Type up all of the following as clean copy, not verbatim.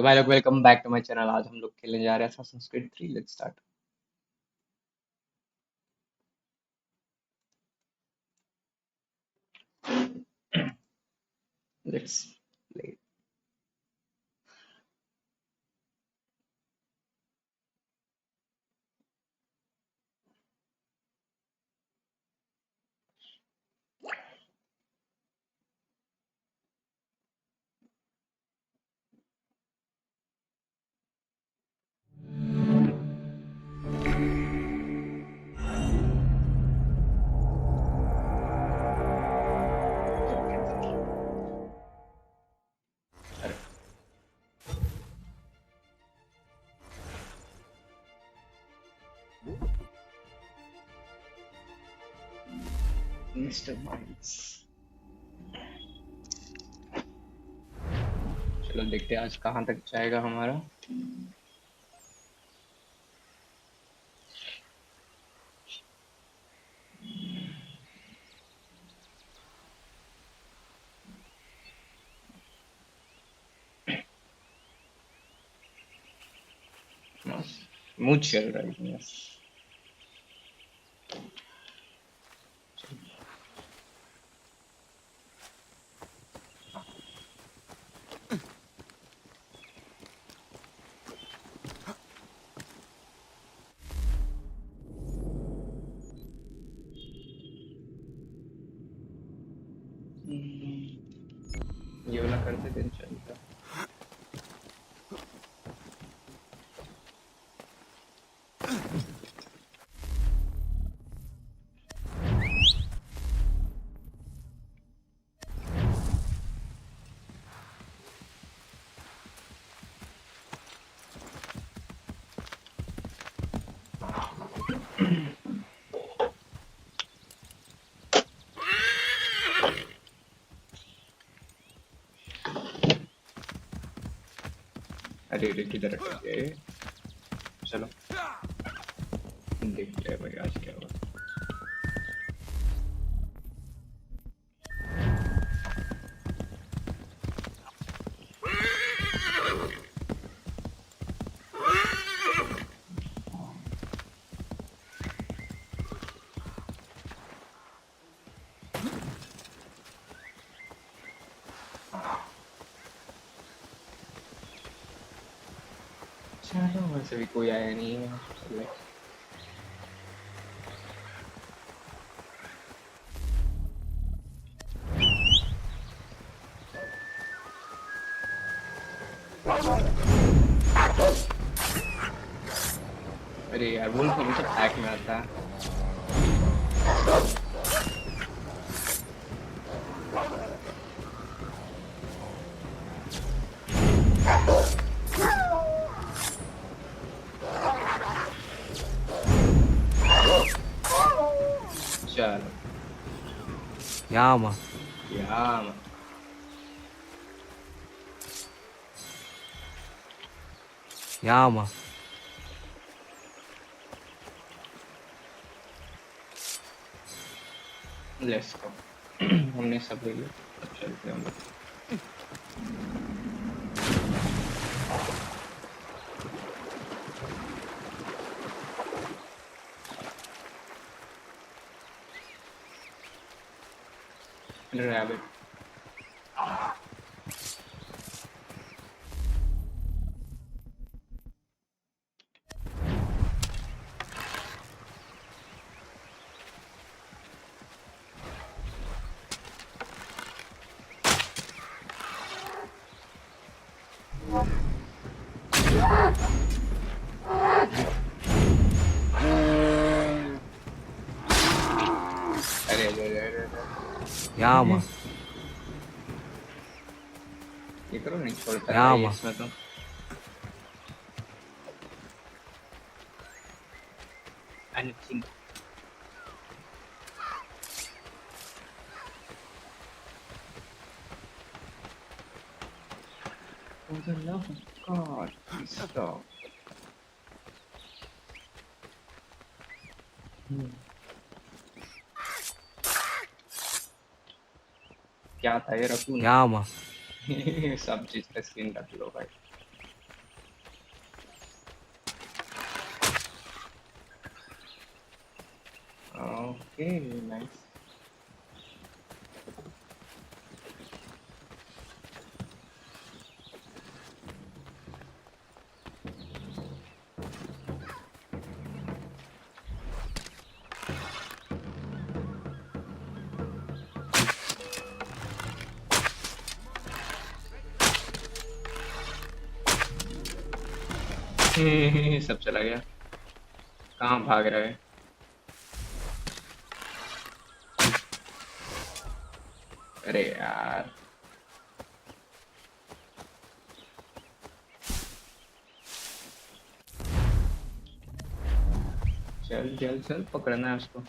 तो भाई लोग welcome back to my channel. आज हम लोग खेलने जा रहे हैं Assassin's Creed 3। Let's start. Let's play. Mister minds. चलो देखते हैं आज कहाँ तक जाएगा हमारा। स्मूथ चल रहा है। यस। ये वाला करते दिन चलता। अरे अरे किधर है? चलो देखते हैं भाई आज क्या हुआ। चलो वैसे भी कोई आया नहीं है। चलो। अरे यार वुल्फ हमेशा पैक में आता है। चलो Yama, यार Yama. Let's go. हमने सब ले लिया। अब चलते हैं हम लोग। रैबिट। अरे अरे अरे अरे अरे। Yama, ये करो नहीं छोड़ता यामा। है इसमें तो। Anything. For the love of God, please stop. क्या था ये रखूं? Yama, सब चीज का स्क्रीन रख लो भाई। Okay nice. सब चला गया. कहाँ भाग रहा है? अरे यार. चल चल चल, पकड़ना है उसको.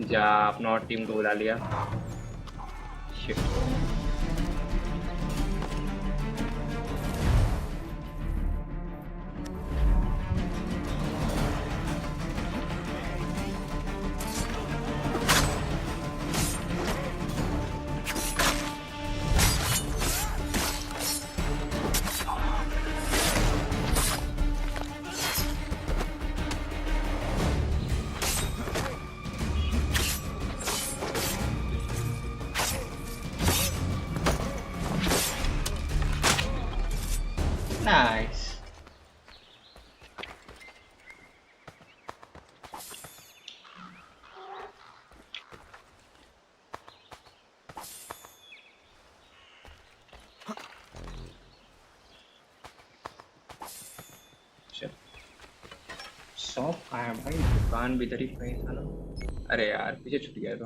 जा, अपना और टीम को बुला लिया. शिट. नाइस. शॉप कहाँ है भाई? दुकान भी इधर ही कहीं था ना. अरे यार, पीछे छूट गया. तो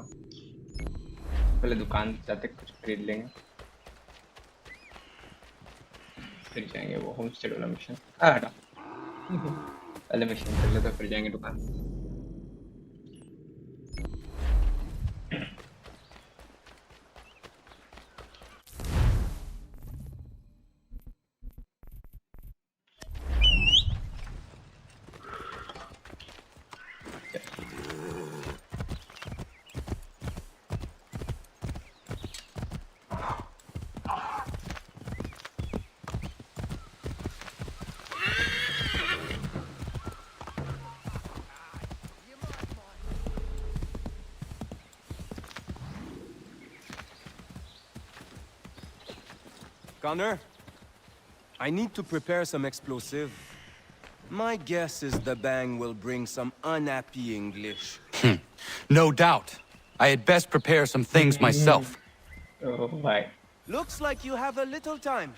पहले दुकान जाते कुछ खरीद लेंगे, फिर जाएंगे वो होम स्टे वाला मिशन. हटा. पहले मिशन कर ले तो फिर जाएंगे दुकान. Connor, I need to prepare some explosive. My guess is the bang will bring some unhappy English. No doubt. I had best prepare some things myself. Oh भाई. Looks like you have a little time.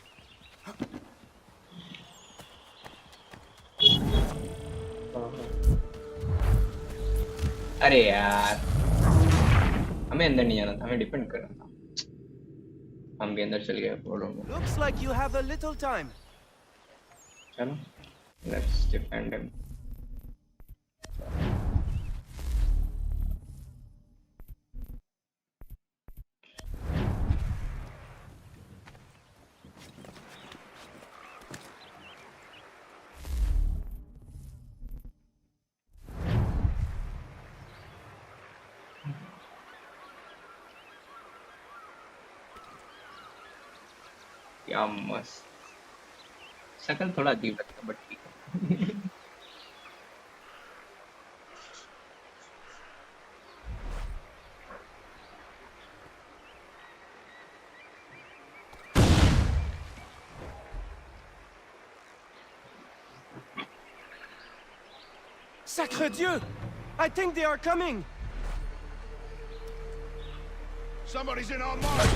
अरे यार, हमें अंदर नहीं जाना था, हमें depend करना था. हम भी अंदर चल गए बोलो में. Looks like you have a little time. चलो, let's defend him. क्या मस्त. शक्ल थोड़ा अजीब लगता है बट ठीक है. Sacre Dieu! I think they are coming! Somebody's in our mark!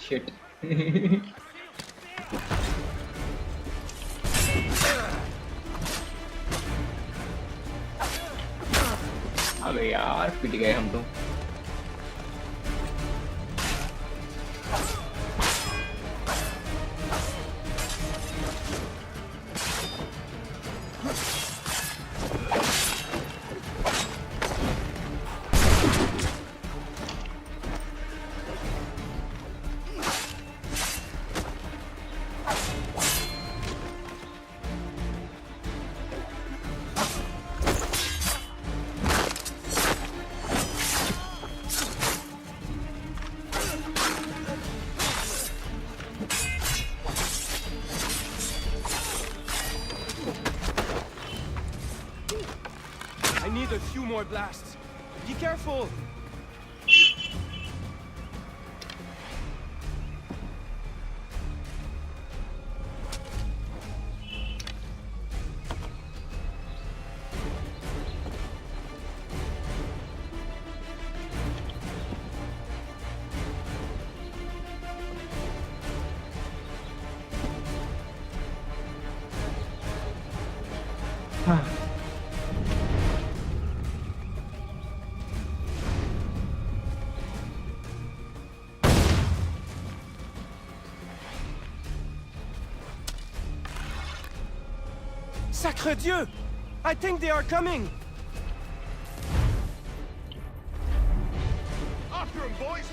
Shit. अबे यार, पिट गए हम तो. 2 more blasts. Be careful. Sacre Dieu! I think they are coming! After him, boys!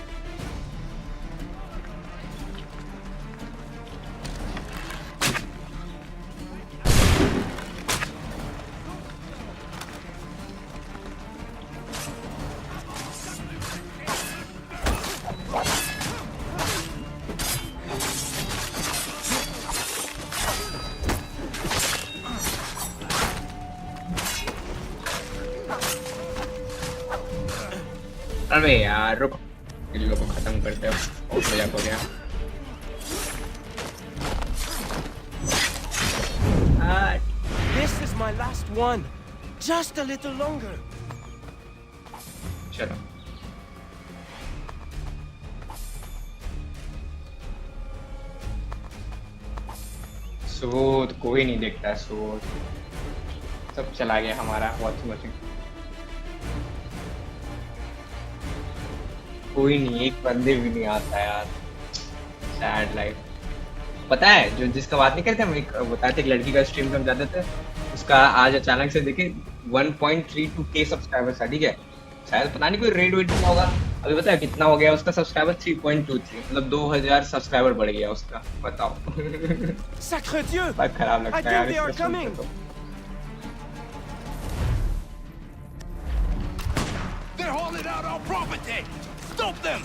अरे यार रुक, इन लोगों को खत्म करते हो। मजाक हो गया। This is my last one. Just a little longer. चलो सूद कोई नहीं देखता, सूद सब चला गया हमारा। वॉचिंग कोई नहीं, एक बंदे भी नहीं आता यार। Sad life. पता है जो जिसका बात नहीं करते, हम एक बताते एक लड़की का स्ट्रीम हम जाते थे, उसका आज अचानक से देखे 1.32K सब्सक्राइबर्स है। ठीक है, शायद पता नहीं कोई रेड वेट हुआ होगा। अभी पता है कितना हो गया उसका सब्सक्राइबर? 3.23, मतलब 2000 सब्सक्राइबर बढ़ गया उसका। बताओ। Sacre Dieu! बहुत खराब लगता है यार they are इसको सुनकर coming. तो। They're hauling out our property! Stop them!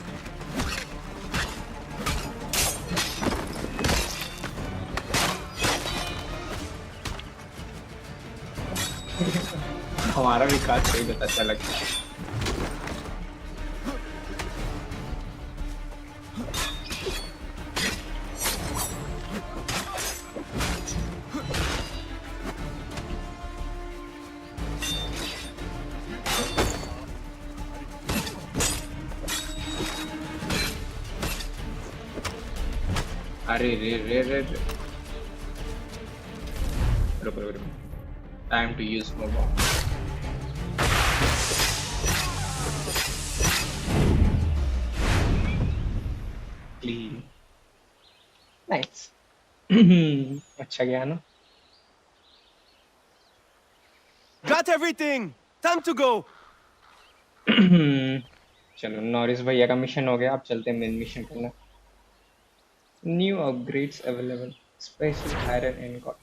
हमारा विकास सही बहुत अच्छा लगता है। अरे रे रे रे रे, रुको रुको रुको, time to use more bomb. Clean, nice. अच्छा गया ना। Got everything! Time to go! चलो नॉरिस भैया का मिशन हो गया, अब चलते हैं मेन मिशन करना। New upgrades available, special iron ingot.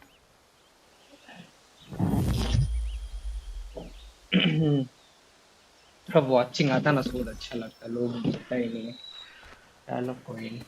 थोड़ा वॉचिंग आता ना बहुत अच्छा लगता, लोग दिखता ही नहीं है। चलो कोई नहीं।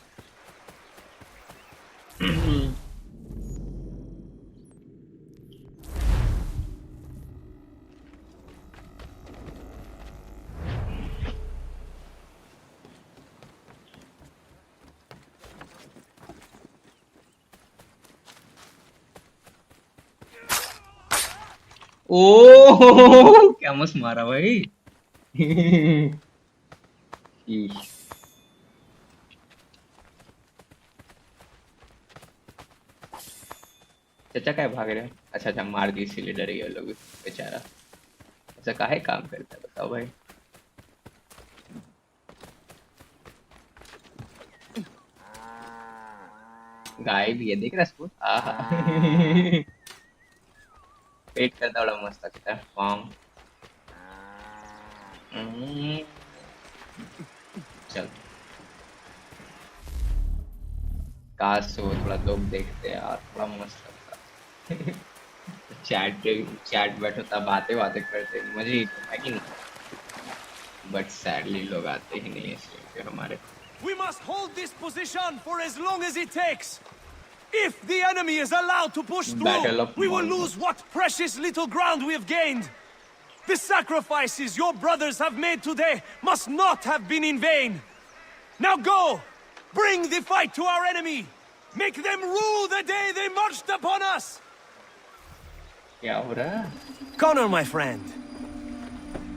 ओ क्या मस्त मारा भाई। इश। चाचा क्या भाग रहे हैं? अच्छा अच्छा मार दी इसीलिए डर गए लोग बेचारा। अच्छा काहे काम करता है बताओ भाई। गाय भी है देख रहा है आहा। पेट करता बड़ा मस्त लगता है फार्म। चल काश वो थोड़ा लोग देखते यार, थोड़ा मस्त लगता। चैट बैठता बातें बातें करते मजे ही तो है कि नहीं। बट सैडली लोग आते ही नहीं इसलिए हमारे। We must hold this position for as long as it takes. If the enemy is allowed to push Battle through, of we will Monmouth. lose what precious little ground we have gained. The sacrifices your brothers have made today must not have been in vain. Now go! Bring the fight to our enemy! Make them rue the day they marched upon us! क्या हो रहा है? Connor, my friend.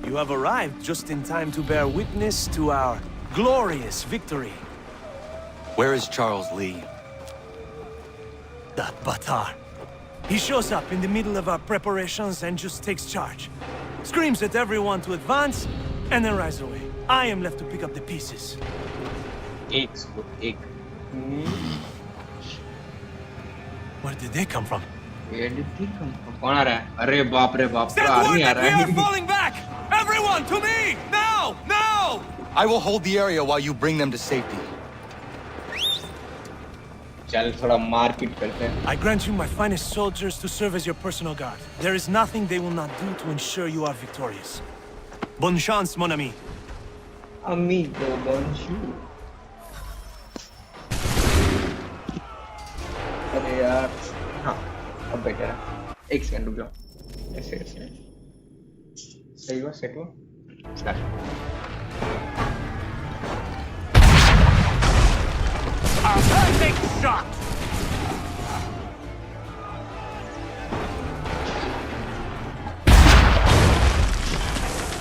You have arrived just in time to bear witness to our glorious victory. Where is Charles Lee? That Batar. He shows up in the middle of our preparations and just takes charge. Screams at everyone to advance, and then rides away. I am left to pick up the pieces. एक Where did they come from? कौन आ रहा है? अरे बाप रे बाप, Send army word आ that रहा we are है. falling back! Everyone, to me! Now! Now! I will hold the area while you bring them to safety. चल थोड़ा मारपीट करते हैं. I grant you my finest soldiers to serve as your personal guard. There is nothing they will not do to ensure you are victorious. Bonne chance, mon ami. Amigo, bonjour. अरे यार, हाँ, अब better है. एक second रुक जाओ. ऐसे सही हुआ, सेट हुआ. स्टार्ट. A perfect shot!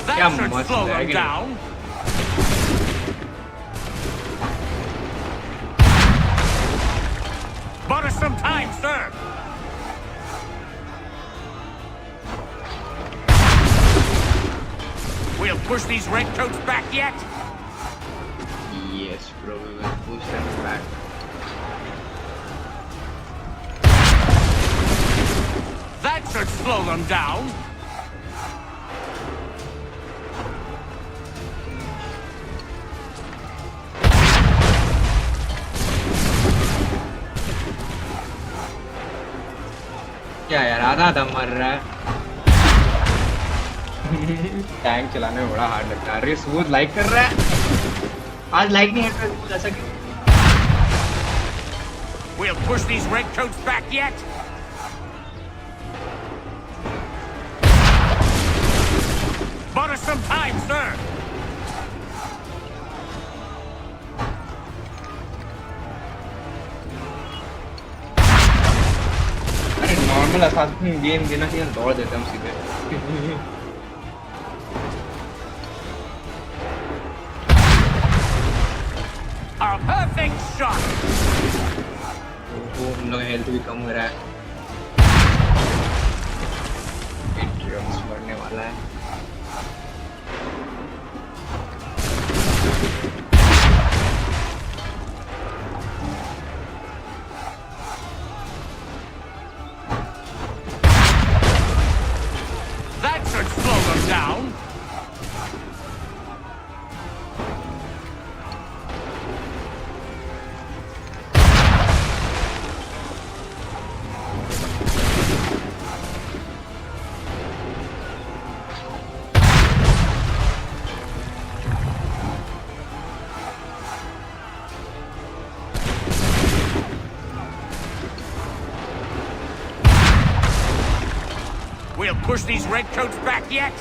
क्या That should मस्त slow है them कि down. Bought us some time, sir. We'll push these redcoats back yet? Yes, bro, we will push them back. That should slow them down. क्या यार, आधा आधा मर रहा है. टैंक चलाने में बड़ा हार्ड लगता है. अरे स्मूथ लाइक कर रहा है. आज लाइक नहीं हट रहा जैसा कि. We'll push these redcoats back yet? Bought us some time, sir. अरे नॉर्मल असासिन गेम देना चाहिए, दौड़ देते हम सीधे. A perfect shot. वो हम लोग हेल्थ भी कम हो रहा है. Patriots बढ़ने वाला है. That should slow them down. We'll push these redcoats back yet?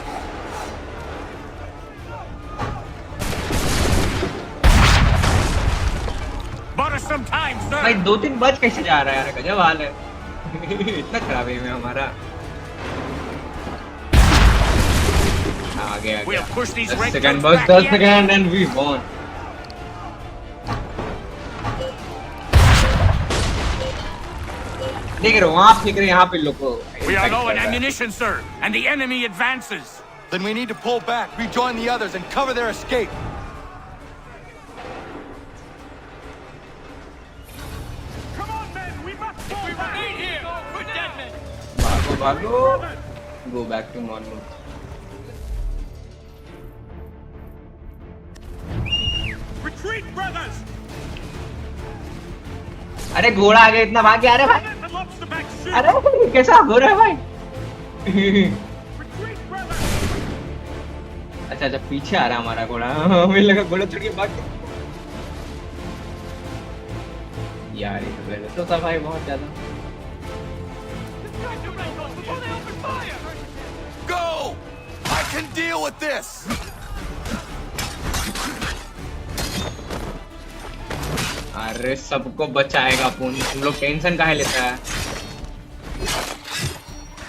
Bought us some time, भाई sir. 2-3 बज कैसे जा रहा है यार, गजब हाल है. इतना खराब है में हमारा. आगे आ We'll गया. push these 10 redcoats सेकंड बस, back 10 yet? Second and we won. देख रहे हो वहाँ फेंक रहे, यहाँ पे लोगों. We are low on ammunition, sir, and the enemy advances. Then we need to pull back, rejoin the others, and cover their escape. Come on, men, we must fall back. Remain here. We're dead men. भागो भागो. Go back to normal. Retreat, brothers. अरे घोड़ा आ गया, इतना भाग गया. अरे भाई, Let the lobster back shoot. अरे कैसा हो रहा है भाई. Retreat, brothers. अच्छा अच्छा, पीछे आ रहा हमारा घोड़ा. हमें लगा घोड़ा छोड़ के भाग गया. यार ये तो गलत तो था भाई, बहुत ज्यादा. Distract the redcoats before they open fire. Go! I can deal with this! अरे सबको बचाएगा पुन, तुम लोग टेंशन काहे लेता है?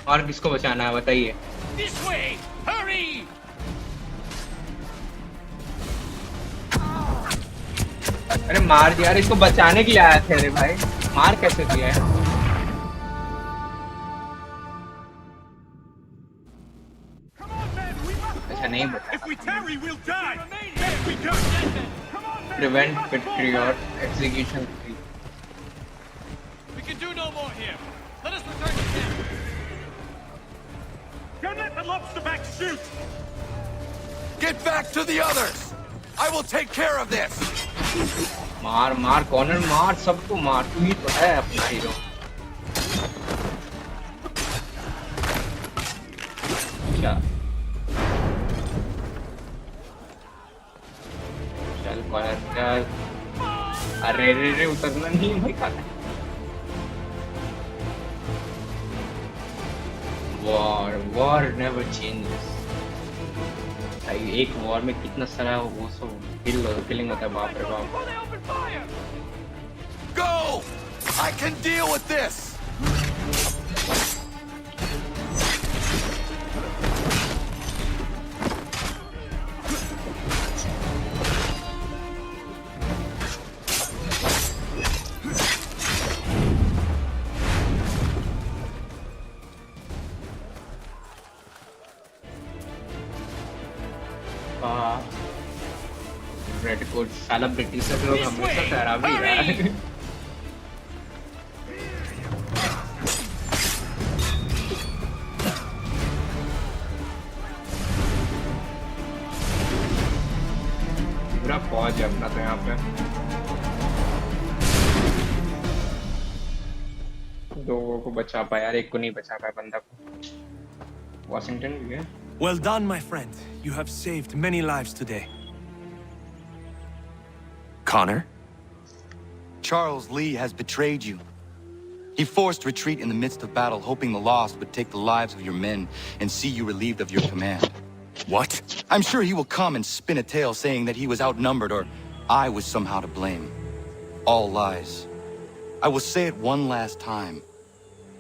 और किसको बचाना है बताइए? This way! Hurry! अरे मार दिया यार, इसको बचाने के लिए आया थे। अरे भाई मार कैसे दिया है? अच्छा नहीं बचा। If we tarry, we'll die! There we go! Prevent patriot execution 3. We can do no more here. Let us return to camp. Don't let the lobster back shoot! Get back to the others! I will take care of this! मार मार corner मार, सबको मार, तू ही तो है अपना hero. क्या चल कॉर्नर चल। अरे रे रे उतरना नहीं भाई, खाना वॉर नेवर चेंजेस। भाई एक वॉर में कितना सारा वो सब किलिंग होता है, बाप रे बाप। Go! I can deal with this! Red coat साला ब्रिटिश लोग हमेशा खराब ही रहा है। पूरा फौज है अपना तो यहाँ पे। दो को बचा पाया यार, एक को नहीं बचा पाया बंदा को। वॉशिंगटन भी है। Well done, my friend. You have saved many lives today. Connor? Charles Lee has betrayed you. He forced retreat in the midst of battle, hoping the lost would take the lives of your men and see you relieved of your command. What? I'm sure he will come and spin a tale saying that he was outnumbered or I was somehow to blame. All lies. I will say it one last time.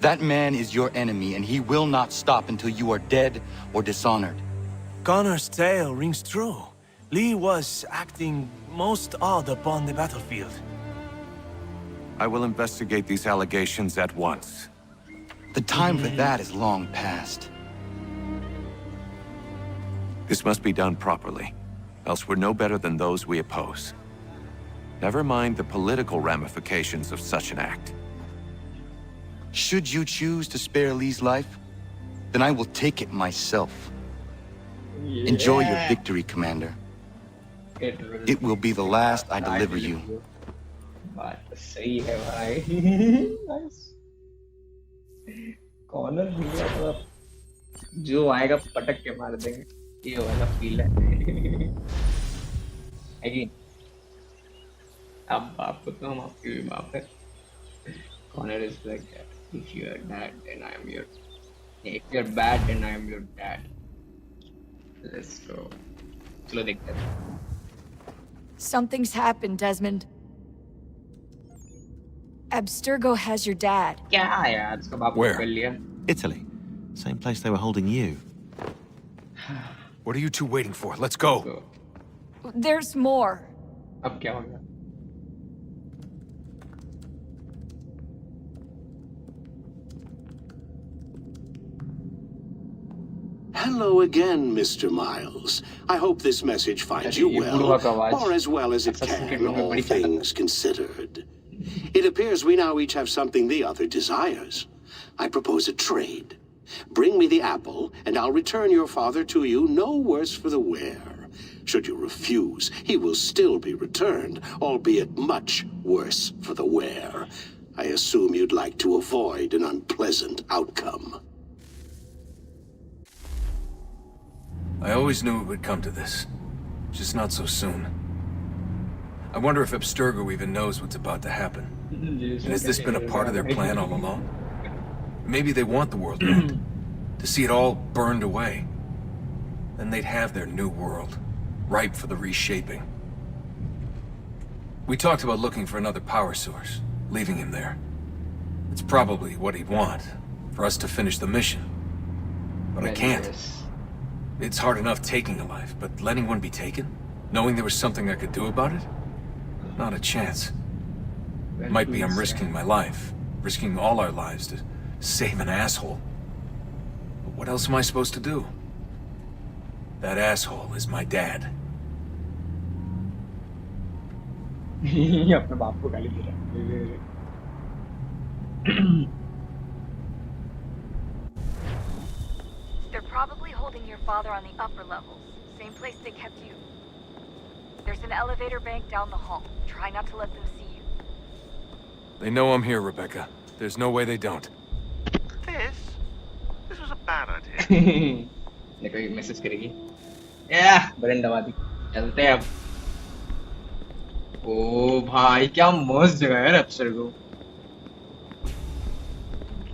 That man is your enemy, and he will not stop until you are dead or dishonored. Connor's tale rings true. Lee was acting most odd upon the battlefield. I will investigate these allegations at once. The time for that is long past. This must be done properly, else we're no better than those we oppose. Never mind the political ramifications of such an act. Should you choose to spare Lee's life, then I will take it myself. Enjoy your victory, Commander. It will be the last I deliver you. बात सही है भाई। Corner भैया तो जो आएगा पटक के मार देंगे, ये वाला फील है। अब बाप को तो हम आपके भी बाप है। Connor is like that. If you're dad, then I am your. If you're bad, then I am your dad. Let's go. चलो देखते हैं। Something's happened, Desmond. Abstergo has your dad. क्या यार, इसका बाप को Where? कर लिया। Italy. Same place they were holding you. What are you two waiting for? Let's go. तो There's more. अब क्या हो गया? Hello again, Mr. Miles. I hope this message finds you well, or as well as it can, all things considered. It appears we now each have something the other desires. I propose a trade. Bring me the apple, and I'll return your father to you no worse for the wear. Should you refuse, he will still be returned, albeit much worse for the wear. I assume you'd like to avoid an unpleasant outcome. I always knew it would come to this. Just not so soon. I wonder if Abstergo even knows what's about to happen. And has this been a part of their plan all along? Maybe they want the world end, to see it all burned away. then they'd have their new world, ripe for the reshaping. We talked about looking for another power source, leaving him there. It's probably what he'd want, for us to finish the mission. But I can't. Yes. It's hard enough taking a life, but letting one be taken? Knowing there was something I could do about it? Not a chance. Might be I'm risking my life, risking all our lives to save an asshole. But what else am I supposed to do? That asshole is my dad. अपने बाप को गाली दे रहा है। They're probably holding your father on the upper levels. Same place they kept you. There's an elevator bank down the hall. Try not to let them see you. They know I'm here, Rebecca. There's no way they don't. This was a bad idea. देखो ये message करेगी। याह button दबा दी। चलते हैं अब। ओ भाई क्या मस्त जगह है अफसर को।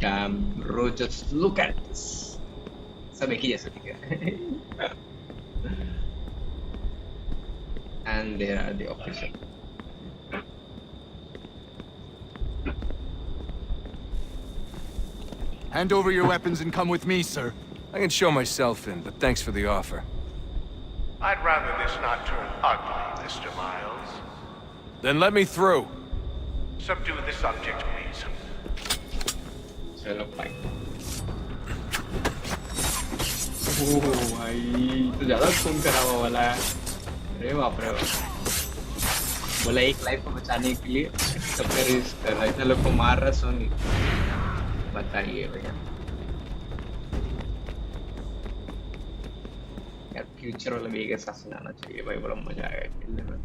Damn bro, just look at this. सब एक ही जैसा दिख रहा है। And there are the officials. Hand over your weapons and come with me, sir. I can show myself in, but thanks for the offer. I'd rather this not turn ugly, Mr. Miles. Then let me through. Subdue the subject, please. चलो भाई। ओह भाई तो ज़्यादा खून करा हुआ वाला है। अरे बाप रे बाप। बोला एक लाइफ को बचाने के लिए सबका रिस्क कर रहा है। इतने लोग को मार रहा सोनी। बताइए भैया। यार फ्यूचर वाला भी एक एहसास आना चाहिए भाई, बड़ा मजा आएगा खेलने में।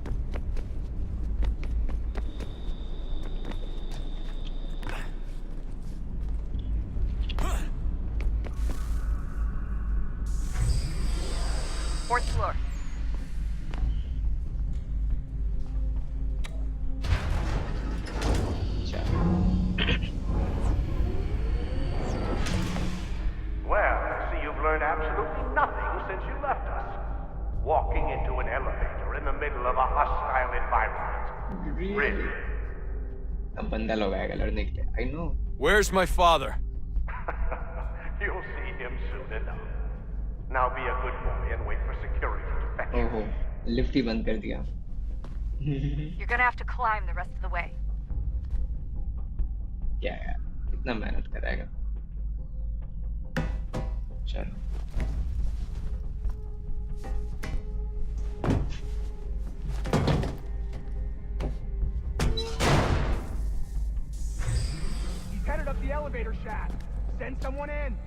Fourth floor. Well, I see you've learned absolutely nothing since you left us. Walking into an elevator in the middle of a hostile environment. Really? अब बंदा लोग आएगा लड़ने के लिए। I know. Where's my father? You'll see him soon enough. Now be a good boy and wait for security to fetch you. ओहो lift ही बंद कर दिया। You're gonna have to climb the rest of the way. क्या यार कितना मेहनत करेगा। चलो He's headed up the elevator shaft. Send someone in.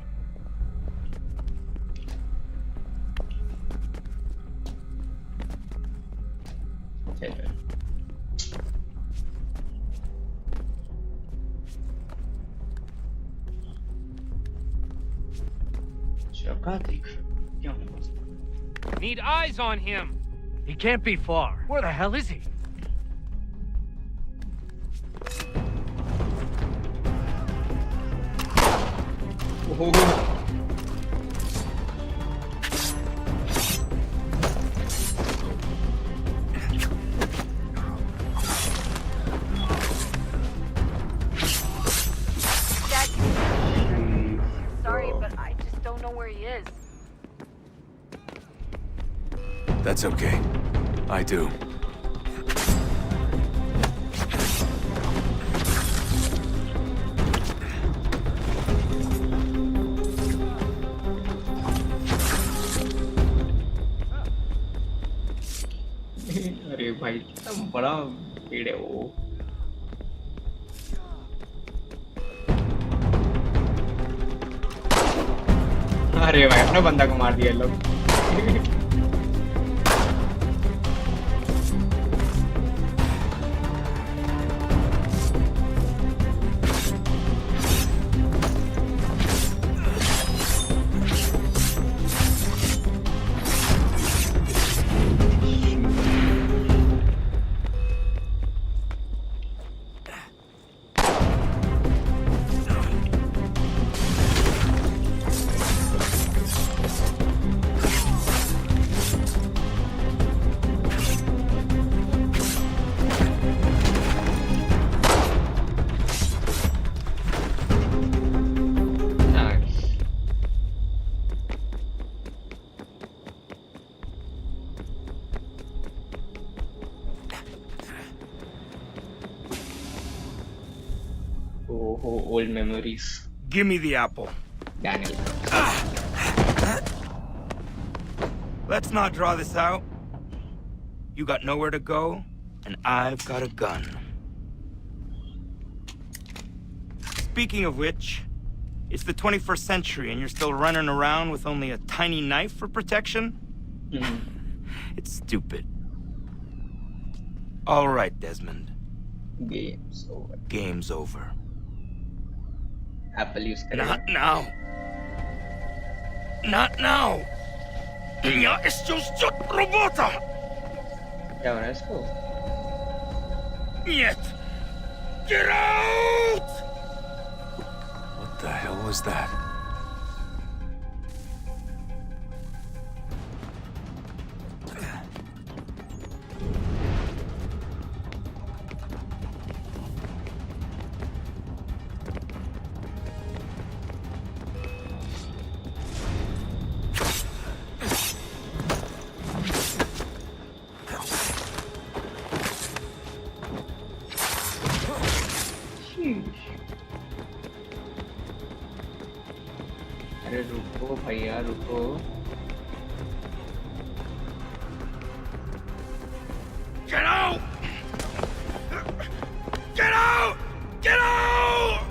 चलो जगह देख क्या मस्त। Need eyes on him. He can't be far. Where the hell is he? ओहो Dad, sorry, but I just don't know where he is. That's okay. I do. अरे भाई कितना बड़ा पेड़ है वो। अरे भाई अपना बंदा को मार दिया लोग। Oh, old memories. Give me the apple. Daniel. Let's not draw this out. You got nowhere to go, and I've got a gun. Speaking of which, it's the 21st century and you're still running around with only a tiny knife for protection? It's stupid. All right, Desmond. Game's over. Game's over. Apple use करेगा. Not now. Not now. Я еще ждет работа. क्या हो रहा है इसको? Нет. Get out! What the hell was that? अरे रुको भैया रुको. Get out! Get out! Get out!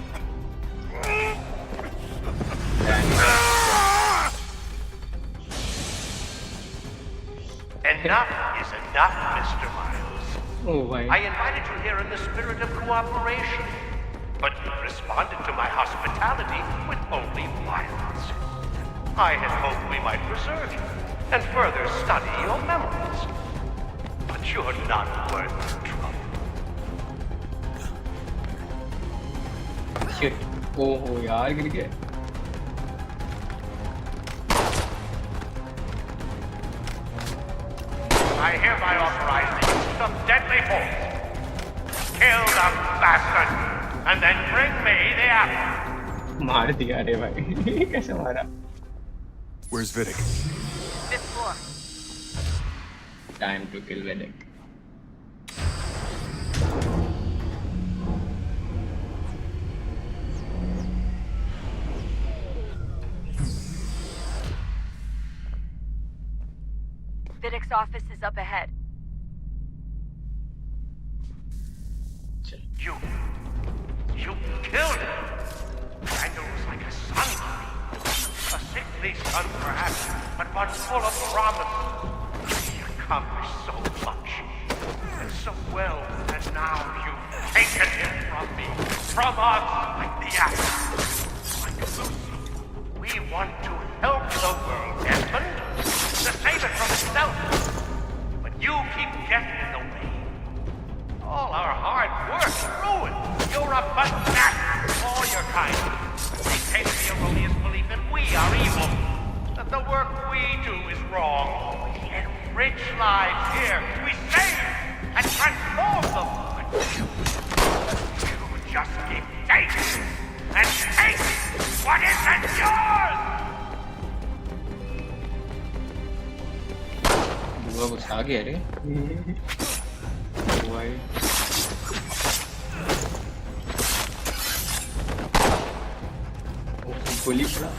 Enough is enough, Mr. Miles. Oh my. I invited you here in the spirit of cooperation, but you responded to my hospitality with only violence. I had hoped we might preserve you and further study your memories. But you're not worth the trouble. Shit. Oh यार गिर गया. I hereby authorize the use of deadly force. Kill the bastard, and then bring me the apple. मार दिया रे भाई. कैसे मारा? Where's Vidic? Fifth floor. Time to kill Vedic. Vidic's office is up ahead. You killed him. Daniel was like a son to me. A sickly son, perhaps, but one full of promise. He accomplished so much, and so well, and now you've taken him from me, from us, like the apple. Like Lucy, we want to help the world, Desmond, to save it from itself. But you keep getting in the way. All our hard work ruined. You're a fanatic, all your kind. Maintain the erroneous belief that we are evil, that the work we do is wrong. We enrich lives here. We save and transform them. You just keep taking and taking what isn't yours. बुआ कुछ आ गया रे. Why? गोली पड़ा.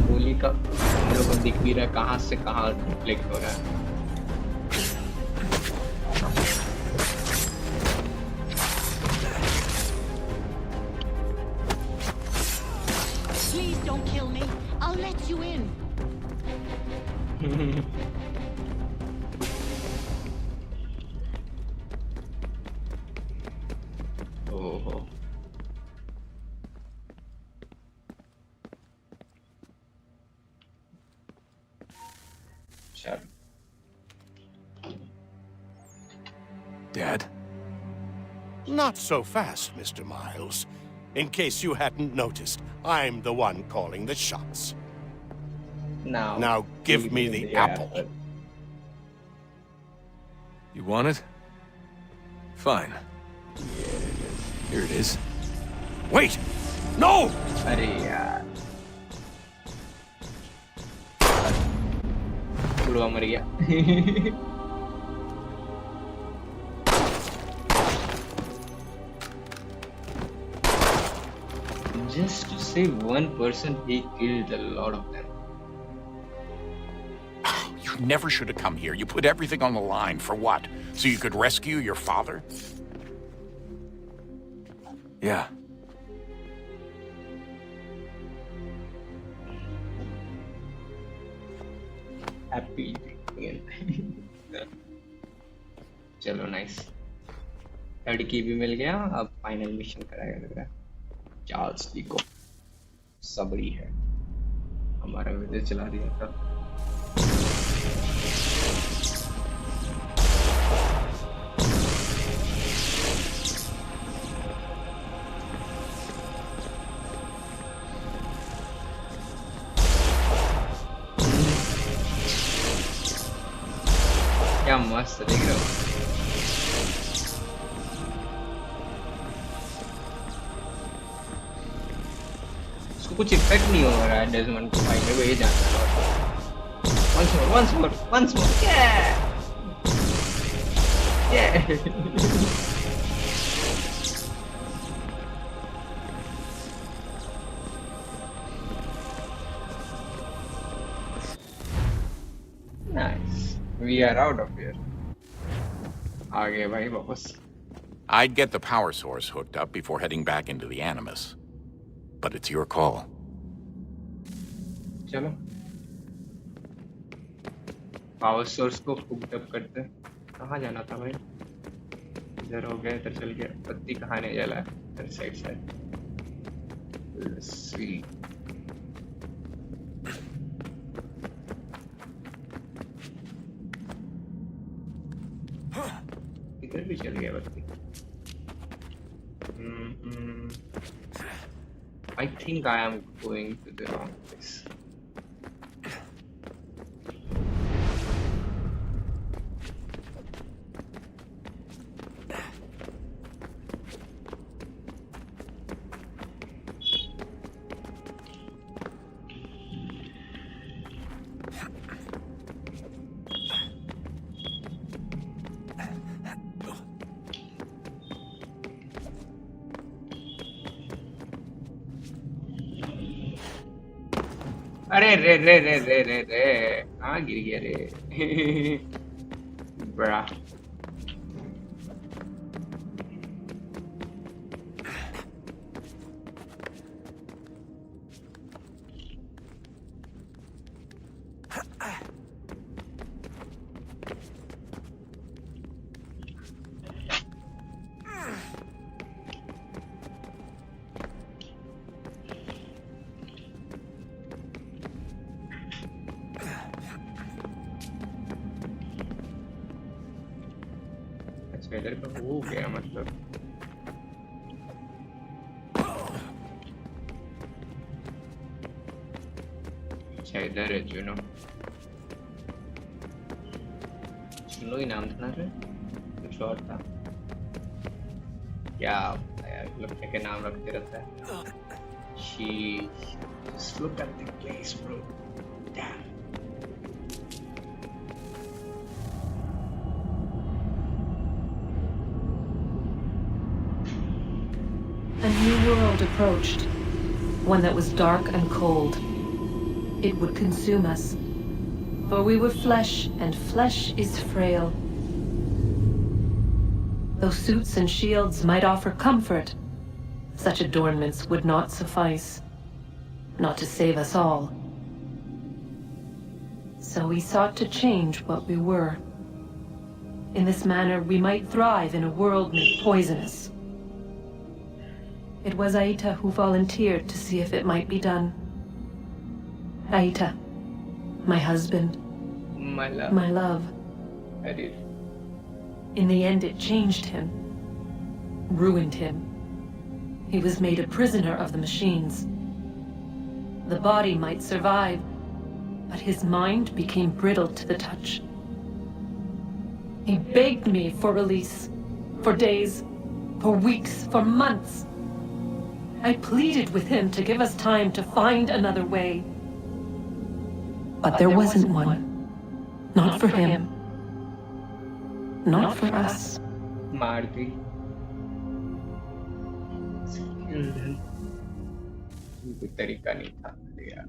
गोली का हम लोग को दिख भी रहा है कहाँ से कहाँ रिफ्लेक्ट हो रहा है. Please don't kill me. I'll let you in. Oh. Sure. Dad? Not so fast, Mr. Miles. In case you hadn't noticed, I'm the one calling the shots. Now give me the apple. You want it? Fine. Here it is. Wait! No! अरे यार बुढ़वा मर गया just to save one person he killed a lot of them. You never should have come here. You put everything on the line for what? So you could rescue your father? Yeah. Happy again. चलो nice लड़की भी मिल गया अब final mission कराएगा लग रहा है Charles को सबरी है हमारा विदेश चला दिया था क्या मस्त देख रहे हो उसको कुछ इफेक्ट नहीं हो रहा है डेज़मंड को फाइट में वही जाना once more yeah nice we are out of here आ गए भाई वापस I'd get the power source hooked up before heading back into the Animus. But it's your call. चलो पावर सोर्स को हुक अप करते हैं कहाँ जाना था भाई इधर हो गया इधर चल गया बत्ती कहाँ नहीं जला है इधर साइड से let's see इधर भी चल गया बत्ती I think I am going to the wrong place. अरे रे रे रे रे रे रे कहाँ गिर गया रे बड़ा इधर का हो गया मतलब अच्छा इधर है जुनो जुनो ही नाम था ना कुछ और था क्या यार लड़के के नाम रखते रहता है she just look at the place bro damn A new world approached, one that was dark and cold. It would consume us, for we were flesh, and flesh is frail. Though suits and shields might offer comfort, such adornments would not suffice, not to save us all. So we sought to change what we were. In this manner, we might thrive in a world made poisonous. It was Aita who volunteered to see if it might be done. Aita, my husband. My love. My love. I did. In the end, it changed him. Ruined him. He was made a prisoner of the machines. The body might survive, but his mind became brittle to the touch. He begged me for release. For days, for weeks, for months. I pleaded with him to give us time to find another way. But there wasn't one. Not for him. Not for us. मार दी कोई तरीका नहीं था यार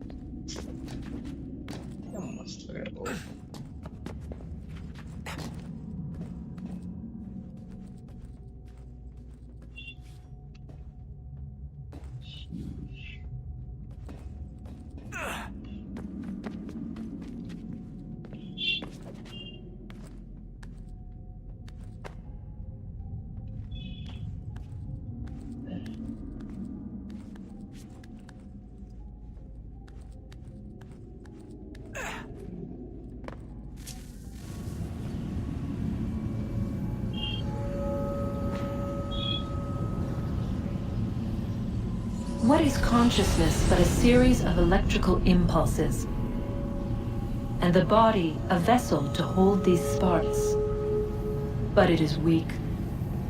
क्या मस्त लग रहा है What is consciousness but a series of electrical impulses? And the body a vessel to hold these sparks. But it is weak.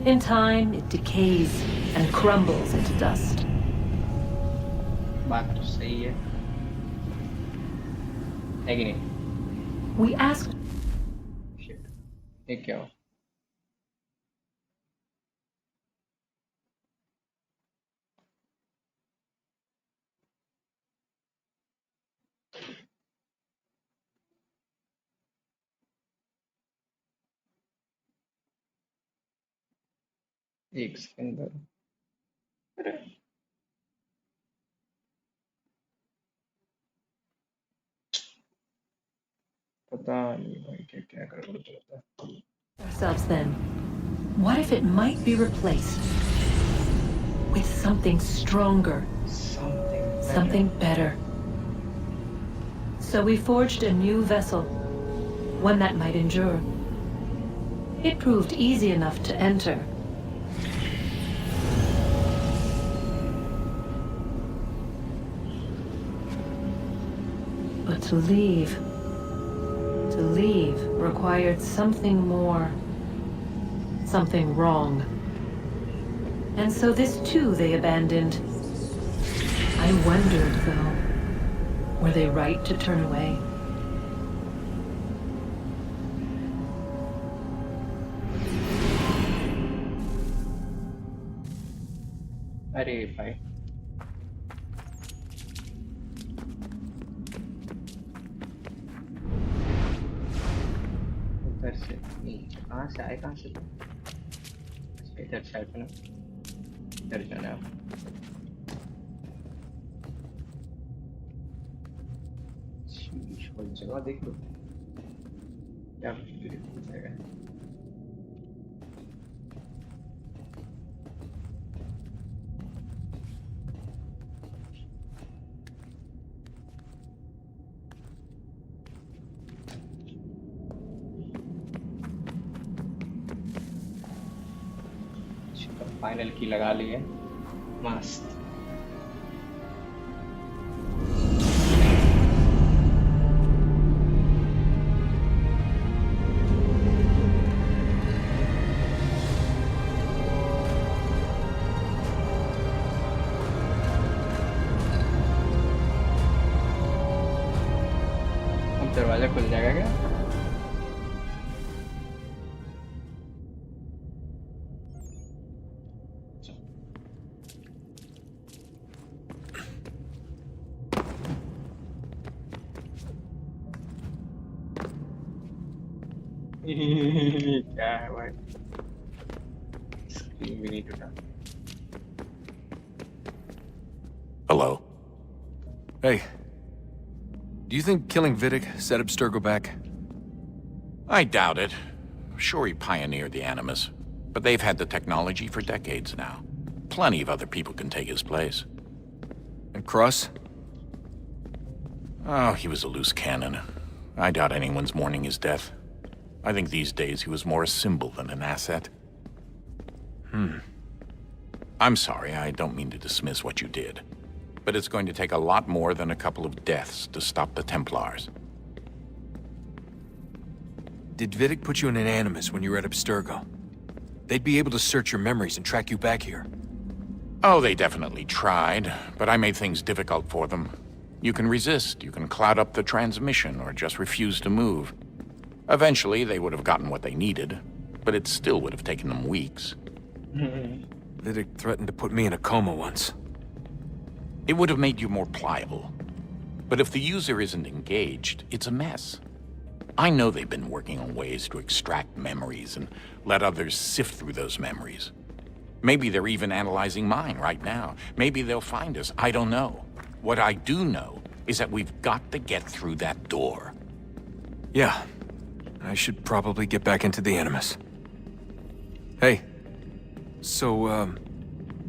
In time, it decays and crumbles into dust. बात तो सही है कि नहीं? We asked. ये क्या हो? एक सेकंड पता नहीं भाई क्या कर रहा था Ourselves then. What if it might be replaced with something stronger? Something better. So we forged a new vessel, one that might endure. It proved easy enough to enter. But to leave required something more, something wrong. And so this too they abandoned. I wondered, though, were they right to turn away? अरे भाई उधर से कहाँ से आए कहाँ से इधर साइड ना इधर जाना है जगह देख लो क्या जगह फाइनल की लगा ली है मस्त अब दरवाजा खुल जाएगा क्या क्या है भाई स्क्रीन भी नहीं टूटा Hello. Hey. Do you think killing Vidic set Abstergo back? I doubt it. Sure, he pioneered the Animus, but they've had the technology for decades now. Plenty of other people can take his place. And Cross? Oh, he was a loose cannon. I doubt anyone's mourning his death. I think these days he was more a symbol than an asset. I'm sorry, I don't mean to dismiss what you did. But it's going to take a lot more than a couple of deaths to stop the Templars. Did Vidic put you in an Animus when you were at Abstergo? They'd be able to search your memories and track you back here. Oh, they definitely tried, but I made things difficult for them. You can resist, you can cloud up the transmission, or just refuse to move. Eventually, they would have gotten what they needed, but it still would have taken them weeks. Vidic threatened to put me in a coma once. It would have made you more pliable. But if the user isn't engaged, it's a mess. I know they've been working on ways to extract memories and let others sift through those memories. Maybe they're even analyzing mine right now. Maybe they'll find us. I don't know. What I do know is that we've got to get through that door. Yeah. I should probably get back into the Animus. Hey. So,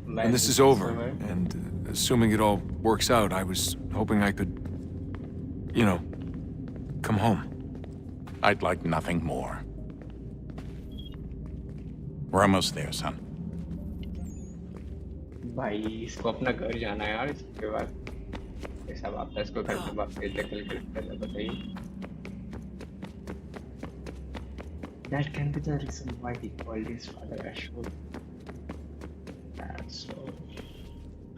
when this is over, and assuming it all works out, I was hoping I could, you know, come home. I'd like nothing more. We're almost there, son. भाई इसको अपना घर जाना है यार इसके बाद ऐसा वापस को घर पे वापस कलेक्ट करना बताइए That can be the reason why he called his father Ashwood. That's so.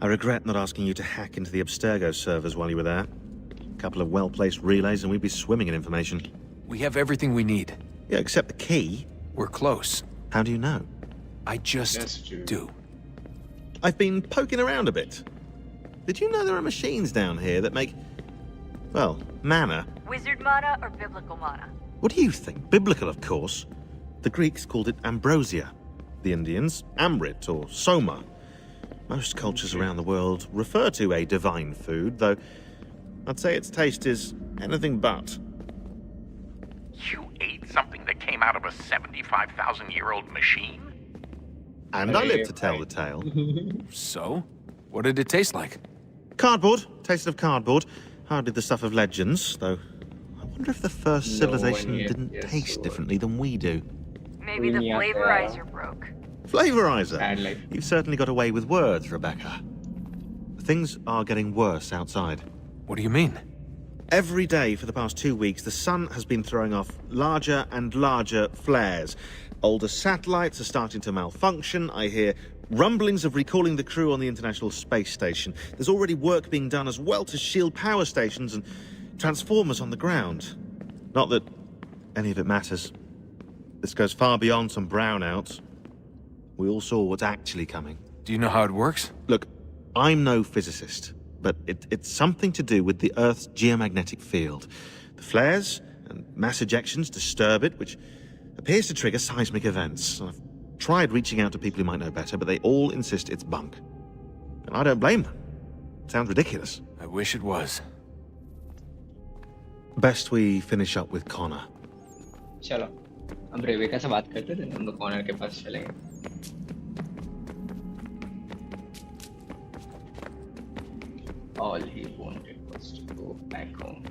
I regret not asking you to hack into the Abstergo servers while you were there. A couple of well-placed relays and we'd be swimming in information. We have everything we need. Yeah, except the key. We're close. How do you know? I just do. I've been poking around a bit. Did you know there are machines down here that make, well, mana? Wizard mana or biblical mana? What do you think? Biblical, of course. The Greeks called it ambrosia. The Indians, amrit or soma. Most cultures around the world refer to a divine food, though I'd say its taste is anything but. You ate something that came out of a 75,000-year-old machine? And I live to tell the tale. So? What did it taste like? Cardboard. Tasted of cardboard. Hardly the stuff of legends, though. I wonder if the first civilization didn't taste differently than we do. Maybe the flavorizer broke. Flavorizer? You've certainly got away with words, Rebecca. Things are getting worse outside. What do you mean? Every day for the past 2 weeks, the sun has been throwing off larger and larger flares. Older satellites are starting to malfunction. I hear rumblings of recalling the crew on the International Space Station. There's already work being done as well to shield power stations and transformers on the ground. Not that any of it matters. This goes far beyond some brownouts. We all saw what's actually coming. Do you know how it works? Look, I'm no physicist, but it's something to do with the Earth's geomagnetic field. The flares and mass ejections disturb it, which appears to trigger seismic events. I've tried reaching out to people who might know better, but they all insist it's bunk. And I don't blame them. It sounds ridiculous. I wish it was. Best we finish up with Connor. चलो अब Rebecca से बात करते थे हम लोग corner के पास चलेंगे All he wanted was to go back home.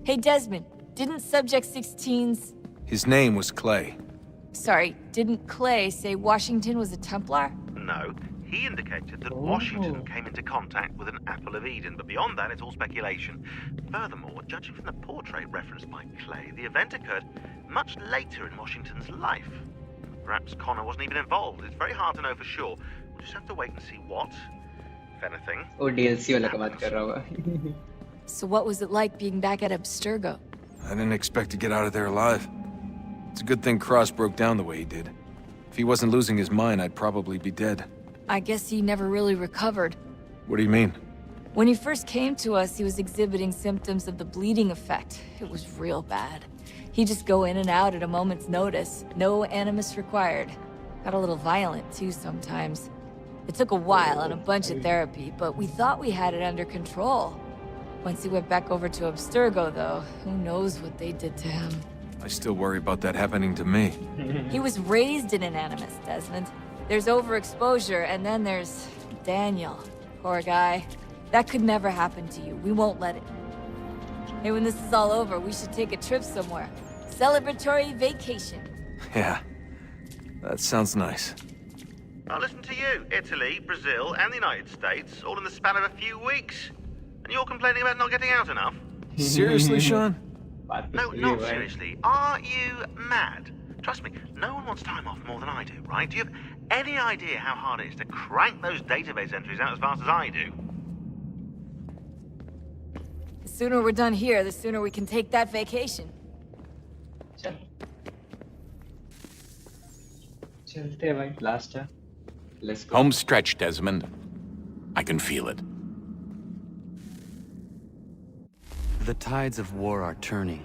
Hey, Desmond, didn't Subject 16's... His name was Clay. Sorry, didn't Clay say Washington was a Templar? No, he indicated that Washington came into contact with an Apple of Eden, but beyond that, it's all speculation. Furthermore, judging from the portrait referenced by Clay, the event occurred much later in Washington's life. Perhaps Connor wasn't even involved. It's very hard to know for sure. We'll just have to wait and see what, if anything. वो DLC वाला का बात कर रहा होगा. So what was it like being back at Abstergo? I didn't expect to get out of there alive. It's a good thing Cross broke down the way he did. If he wasn't losing his mind, I'd probably be dead. I guess he never really recovered. What do you mean? When he first came to us, he was exhibiting symptoms of the bleeding effect. It was real bad. He'd just go in and out at a moment's notice. No animus required. Got a little violent, too, sometimes. It took a while and a bunch of therapy, but we thought we had it under control. Once he went back over to Abstergo, though, who knows what they did to him. I still worry about that happening to me. He was raised in an animus, Desmond. There's overexposure, and then there's Daniel. Poor guy. That could never happen to you. We won't let it. Hey, when this is all over, we should take a trip somewhere. Celebratory vacation. Yeah. That sounds nice. Now listen to you. Italy, Brazil, and the United States, all in the span of a few weeks. And you're complaining about not getting out enough? Seriously, Sean? No, seriously. Are you mad? Trust me, no one wants time off more than I do, right? Do you have any idea how hard it is to crank those database entries out as fast as I do? The sooner we're done here, the sooner we can take that vacation. चलते हैं भाई, last है. Let's go. Home stretch, Desmond. I can feel it. The tides of war are turning.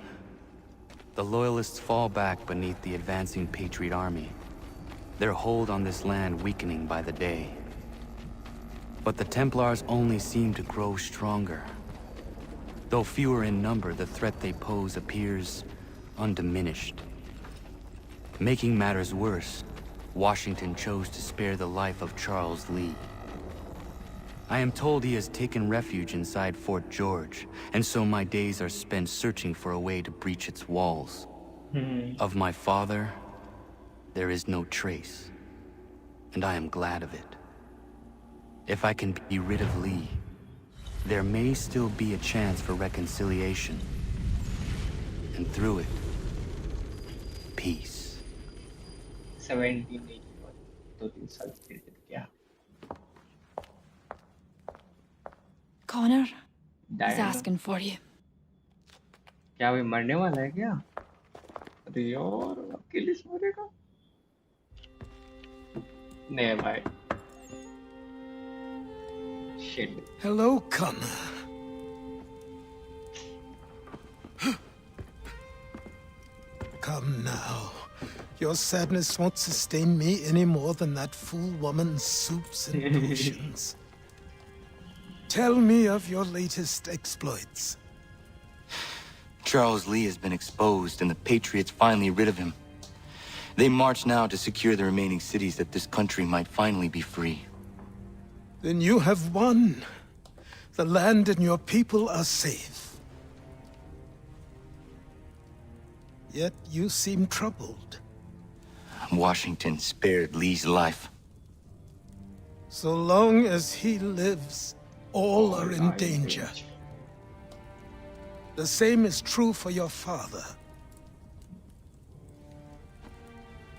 The Loyalists fall back beneath the advancing Patriot army, their hold on this land weakening by the day. But the Templars only seem to grow stronger. Though fewer in number, the threat they pose appears undiminished. Making matters worse, Washington chose to spare the life of Charles Lee. I am told he has taken refuge inside Fort George, and so my days are spent searching for a way to breach its walls. Of my father, there is no trace, and I am glad of it. If I can be rid of Lee, there may still be a chance for reconciliation. And through it, peace. 1781. 2-3 साल से क्या? Connor is asking for you. क्या वो मरने वाला है क्या? अरे यार अकेले मरेगा? नहीं भाई. Shit. Hello, Connor. Come now. Your sadness won't sustain me any more than that fool woman's soups and potions. Tell me of your latest exploits. Charles Lee has been exposed, and the Patriots finally rid of him. They march now to secure the remaining cities that this country might finally be free. Then you have won. The land and your people are safe. Yet you seem troubled. Washington spared Lee's life. So long as he lives, all are in danger. The same is true for your father.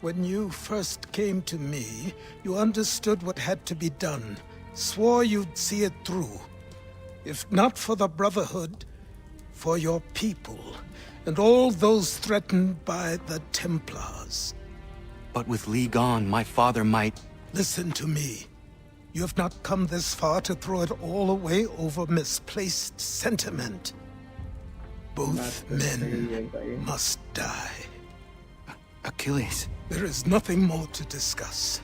When you first came to me, you understood what had to be done, swore you'd see it through. If not for the Brotherhood, for your people, and all those threatened by the Templars. But with Lee gone, my father might... Listen to me. You have not come this far to throw it all away over misplaced sentiment. Both men must die. Achilles. There is nothing more to discuss.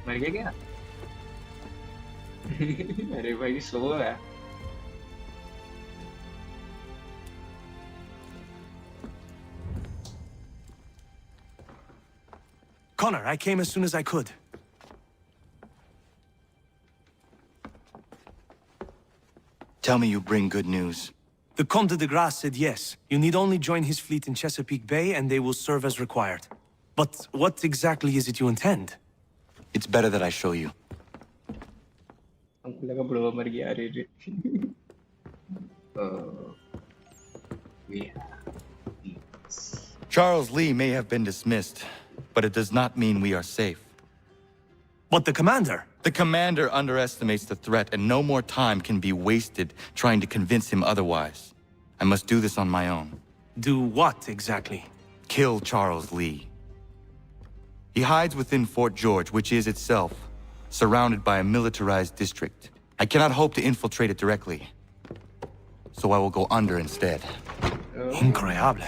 मर गया क्या? अरे भाई slow है. Connor, I came as soon as I could. Tell me you bring good news. The Comte de Grasse said yes. You need only join his fleet in Chesapeake Bay and they will serve as required. But what exactly is it you intend? It's better that I show you. हमको लगा बुढ़वा मर गया. अरे Charles Lee may have been dismissed, but it does not mean we are safe. But the commander? The commander underestimates the threat, and no more time can be wasted trying to convince him otherwise. I must do this on my own. Do what exactly? Kill Charles Lee. He hides within Fort George, which is itself surrounded by a militarized district. I cannot hope to infiltrate it directly, so I will go under instead. Incroyable.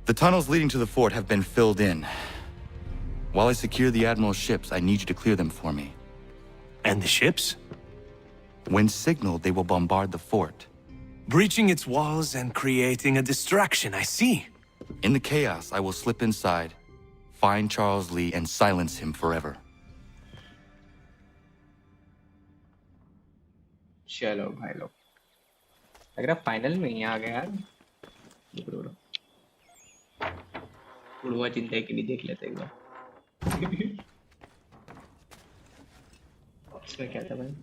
The tunnels leading to the fort have been filled in. While I secure the Admiral's ships, I need you to clear them for me. And the ships? When signaled, they will bombard the fort. Breaching its walls and creating a distraction, I see. In the chaos, I will slip inside, find Charles Lee, and silence him forever. चलो भाई लोग, लग रहा final में ही आ गया यार. बुढ़वा चिंता के लिए देख लेते एक बार. इसमें क्या था भाई?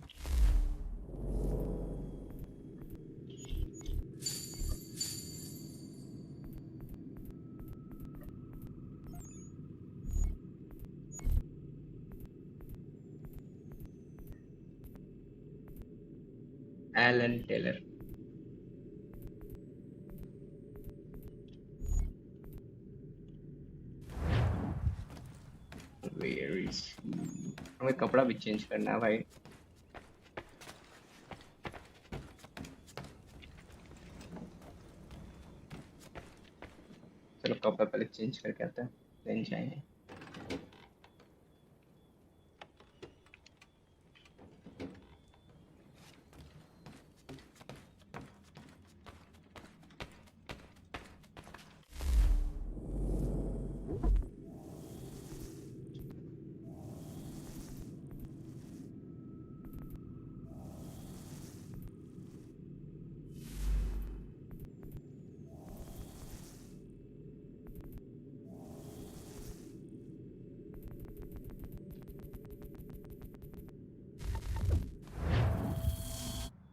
Alan Taylor. Where is he? हमें कपड़ा भी चेंज करना है भाई। चलो कपड़ा पहले चेंज करके आते हैं, देन जाएंगे।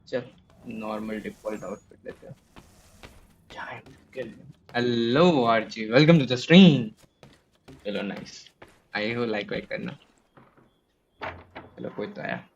चल नॉर्मल डिफॉल्ट आउटफिट लेते हैं। Hello RG, welcome to the stream. चलो नाइस, आई हो लाइक वाइक करना। चलो कोई तो आया।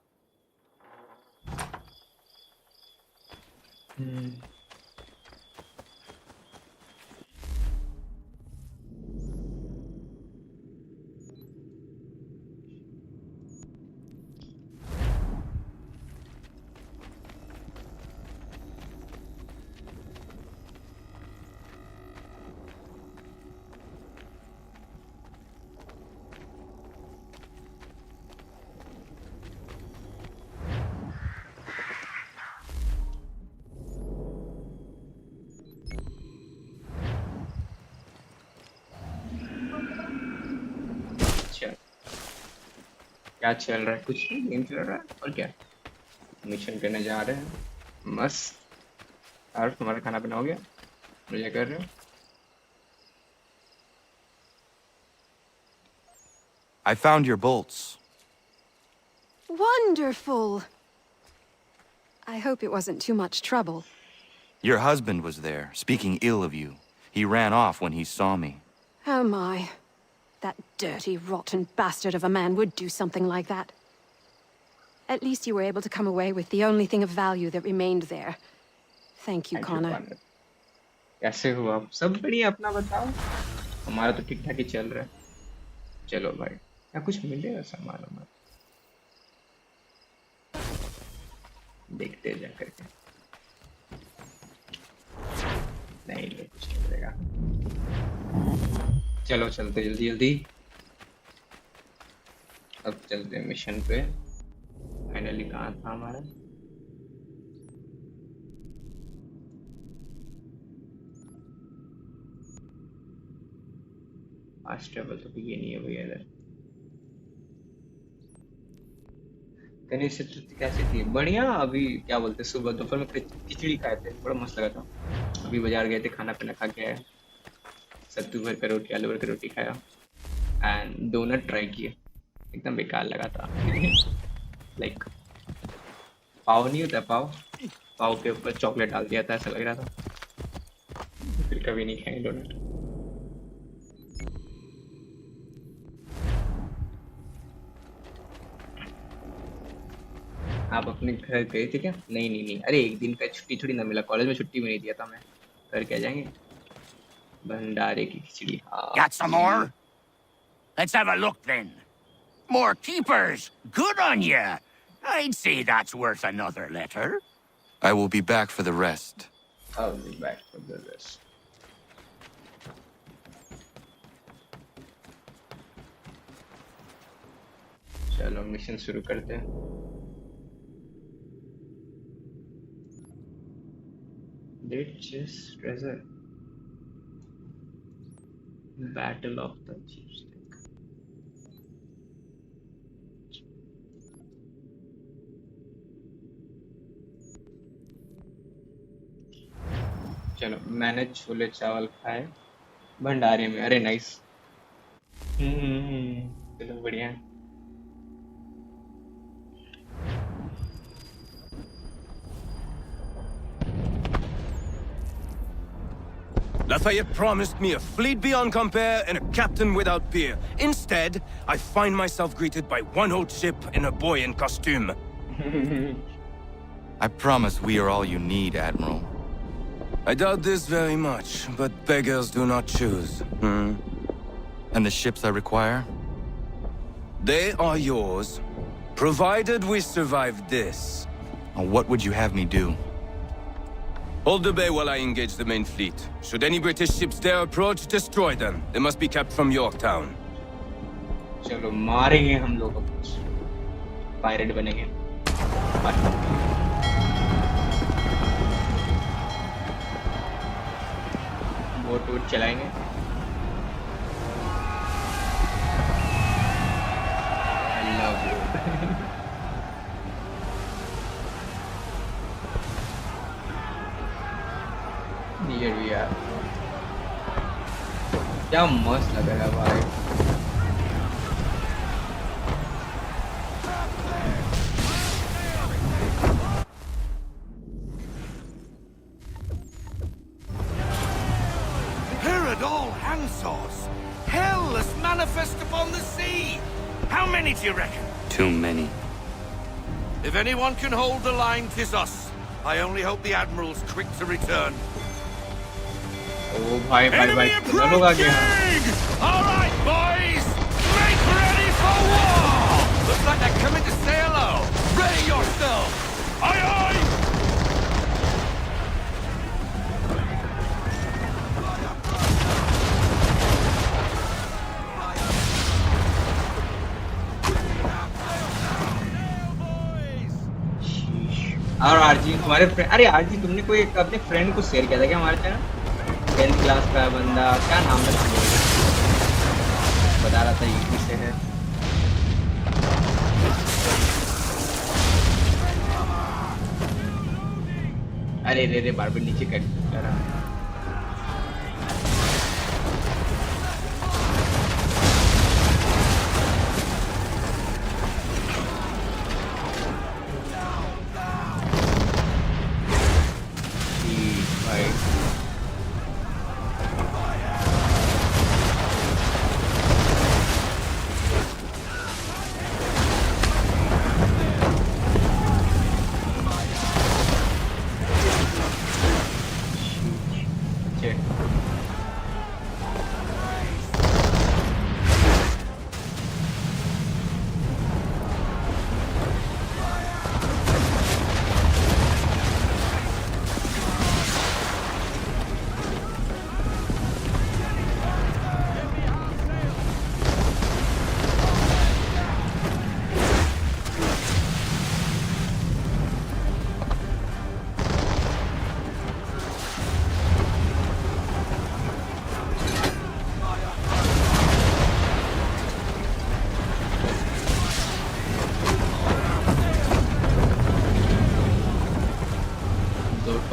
क्या चल रहा है? कुछ नहीं, गेम चल रहा है और क्या। मिशन करने जा रहे हैं मस्त। और तुम्हारा खाना पीना हो गया? मजा कर रहे हो? I found your bolts. Wonderful. I hope it wasn't too much trouble. Your husband was there, speaking ill of you. He ran off when he saw me. Oh my. That dirty, rotten bastard of a man would do something like that. At least you were able to come away with the only thing of value that remained there. Thank you, Connor. कैसे हो आप? सब बढ़िया, अपना बताओ। हमारा तो ठीक ठाक ही चल रहा है। चलो भाई, क्या कुछ मिलेगा सामान हमारा? देखते जा करके। नहीं ले, कुछ नहीं मिलेगा। चलो चलते जल्दी जल्दी। अब चलते हैं मिशन पे। फाइनली कहाँ था हमारा? फास्ट ट्रेवल तो ये नहीं है भैया इधर। गणेश चतुर्थी कैसी थी? बढ़िया। अभी क्या बोलते, सुबह दोपहर में खिचड़ी खाए थे, बड़ा मस्त लगा था। अभी बाजार गए थे, खाना पीना खा के आए। सत्तू भर का रोटी, आलू भर का रोटी खाया एंड डोनट ट्राई किए, एकदम बेकार लगा था। लाइक पाव नहीं होता, पाव के ऊपर चॉकलेट डाल दिया था, ऐसा लग रहा था। फिर कभी नहीं खाए डोनट। आप अपने घर गए थे क्या? नहीं नहीं नहीं, अरे एक दिन का छुट्टी थोड़ी ना मिला, कॉलेज में छुट्टी भी नहीं दिया था मैं। घर क्या जाएंगे? भंडारे की खिचड़ी। Got some more? Let's have a look then. More keepers. Good on ya. I'd say that's worth another letter. I will be back for the rest. I'll be back for the rest. चलो mission शुरू करते हैं। Ditches treasure. Battle of the Chipstick. चलो मैंने छोले चावल खाए भंडारे में। अरे नाइस। चलो बढ़िया। Lafayette promised me a fleet beyond compare and a captain without peer. Instead, I find myself greeted by one old ship and a boy in costume. I promise we are all you need, Admiral. I doubt this very much, but beggars do not choose. Hmm? And the ships I require? They are yours, provided we survive this. What would you have me do? Hold the bay while I engage the main fleet. Should any British ships dare approach, destroy them. They must be kept from Yorktown. चलो मारेंगे हम लोग अब pirate बनेंगे boat vote चलाएंगे I love you Here we are क्या मस्त लग रहा है भाई Hell is manifest upon the sea! How many do you reckon? Too many. If anyone can hold the line, 'tis us. I only hope the Admiral's quick to return. Oh, bhai, लोग आ गए All right, boys! Make ready for war! Looks like they're coming to say hello. Ready yourselves! Aye, aye! और RG तुम्हारे friend अरे RG तुमने कोई अपने friend को share किया था क्या हमारे चैनल 10th क्लास का बंदा क्या नाम है बता रहा था यूपी से है अरे रे रे बार बार नीचे कर रहा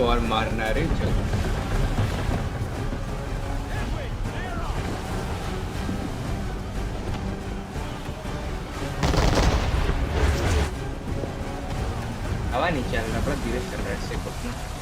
और मारना रे चल हवा नहीं चल रहा बड़ा धीरे चल रहा है इससे कुछ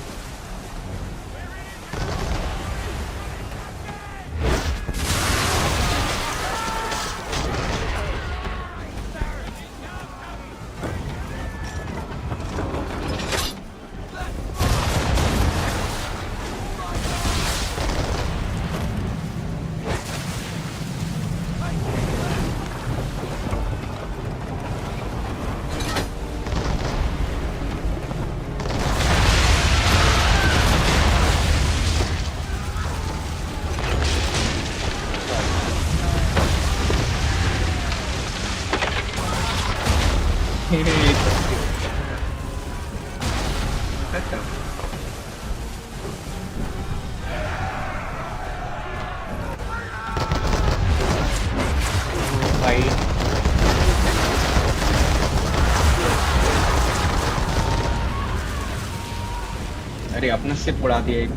अरे अपना सिप उड़ा दिया एक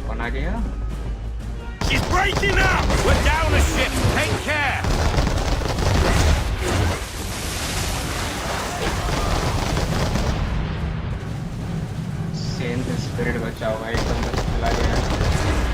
कौन आ गया She's breaking up! We're down a ship! Take care! Saint spirit बचा हुआ है एकदम बस चला गया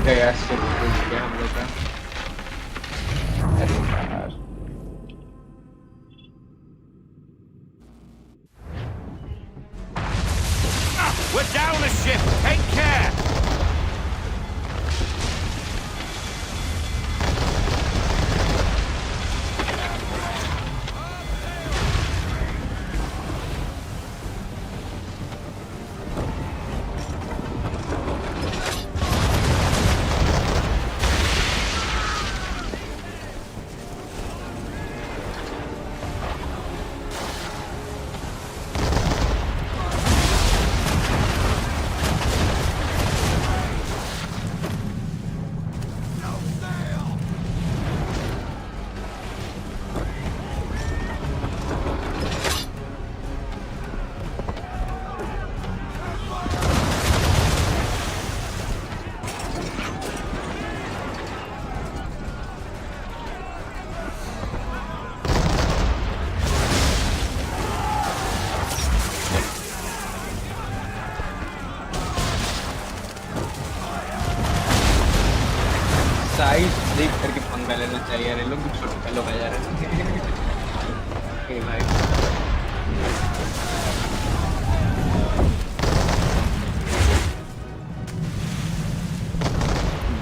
गया स्टिल गया हम लोग का। अरे यार We're down a ship. Take care. Size देख करके पंगा लेना चाहिए यार, ये लोग भी छोटे लोग आ जा रहे हैं। ओके भाई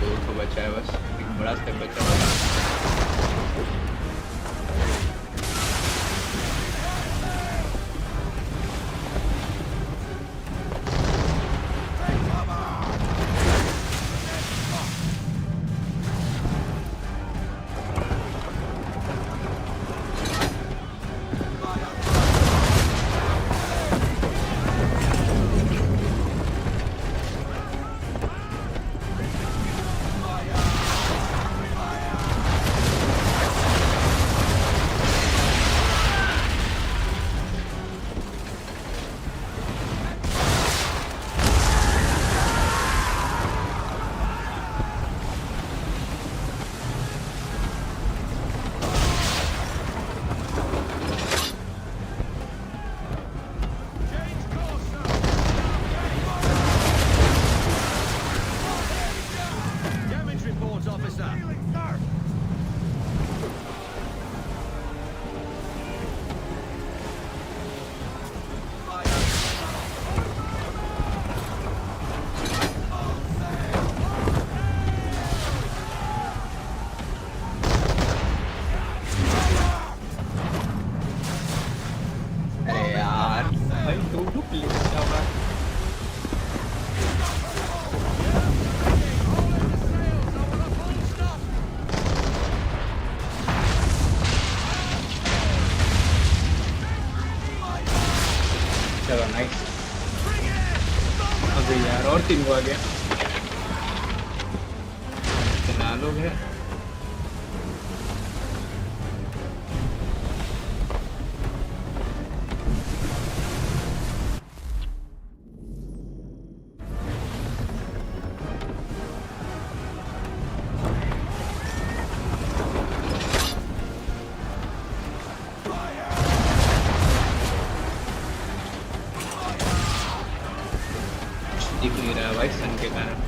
दो तो बचा है बस, एक बड़ा स्टेप बचा है। चलो नाइस, अबे यार और 3 को आ गया, कितना लोग हैं। दिख नहीं रहा है भाई सन के कारण।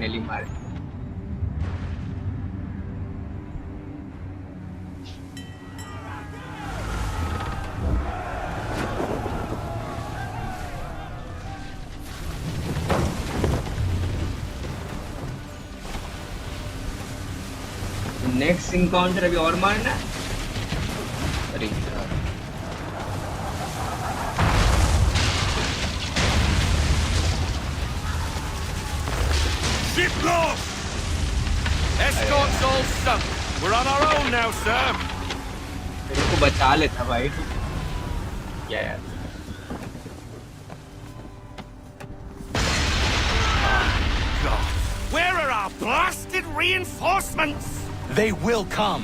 फाइनली मार नेक्स्ट इनकाउंटर अभी और मारना है। अरे यार Ship lost! Escort's all sunk. We're on our own now, sir. मेरे को बचा लेता भाई। क्या यार Where are our blasted reinforcements? They will come.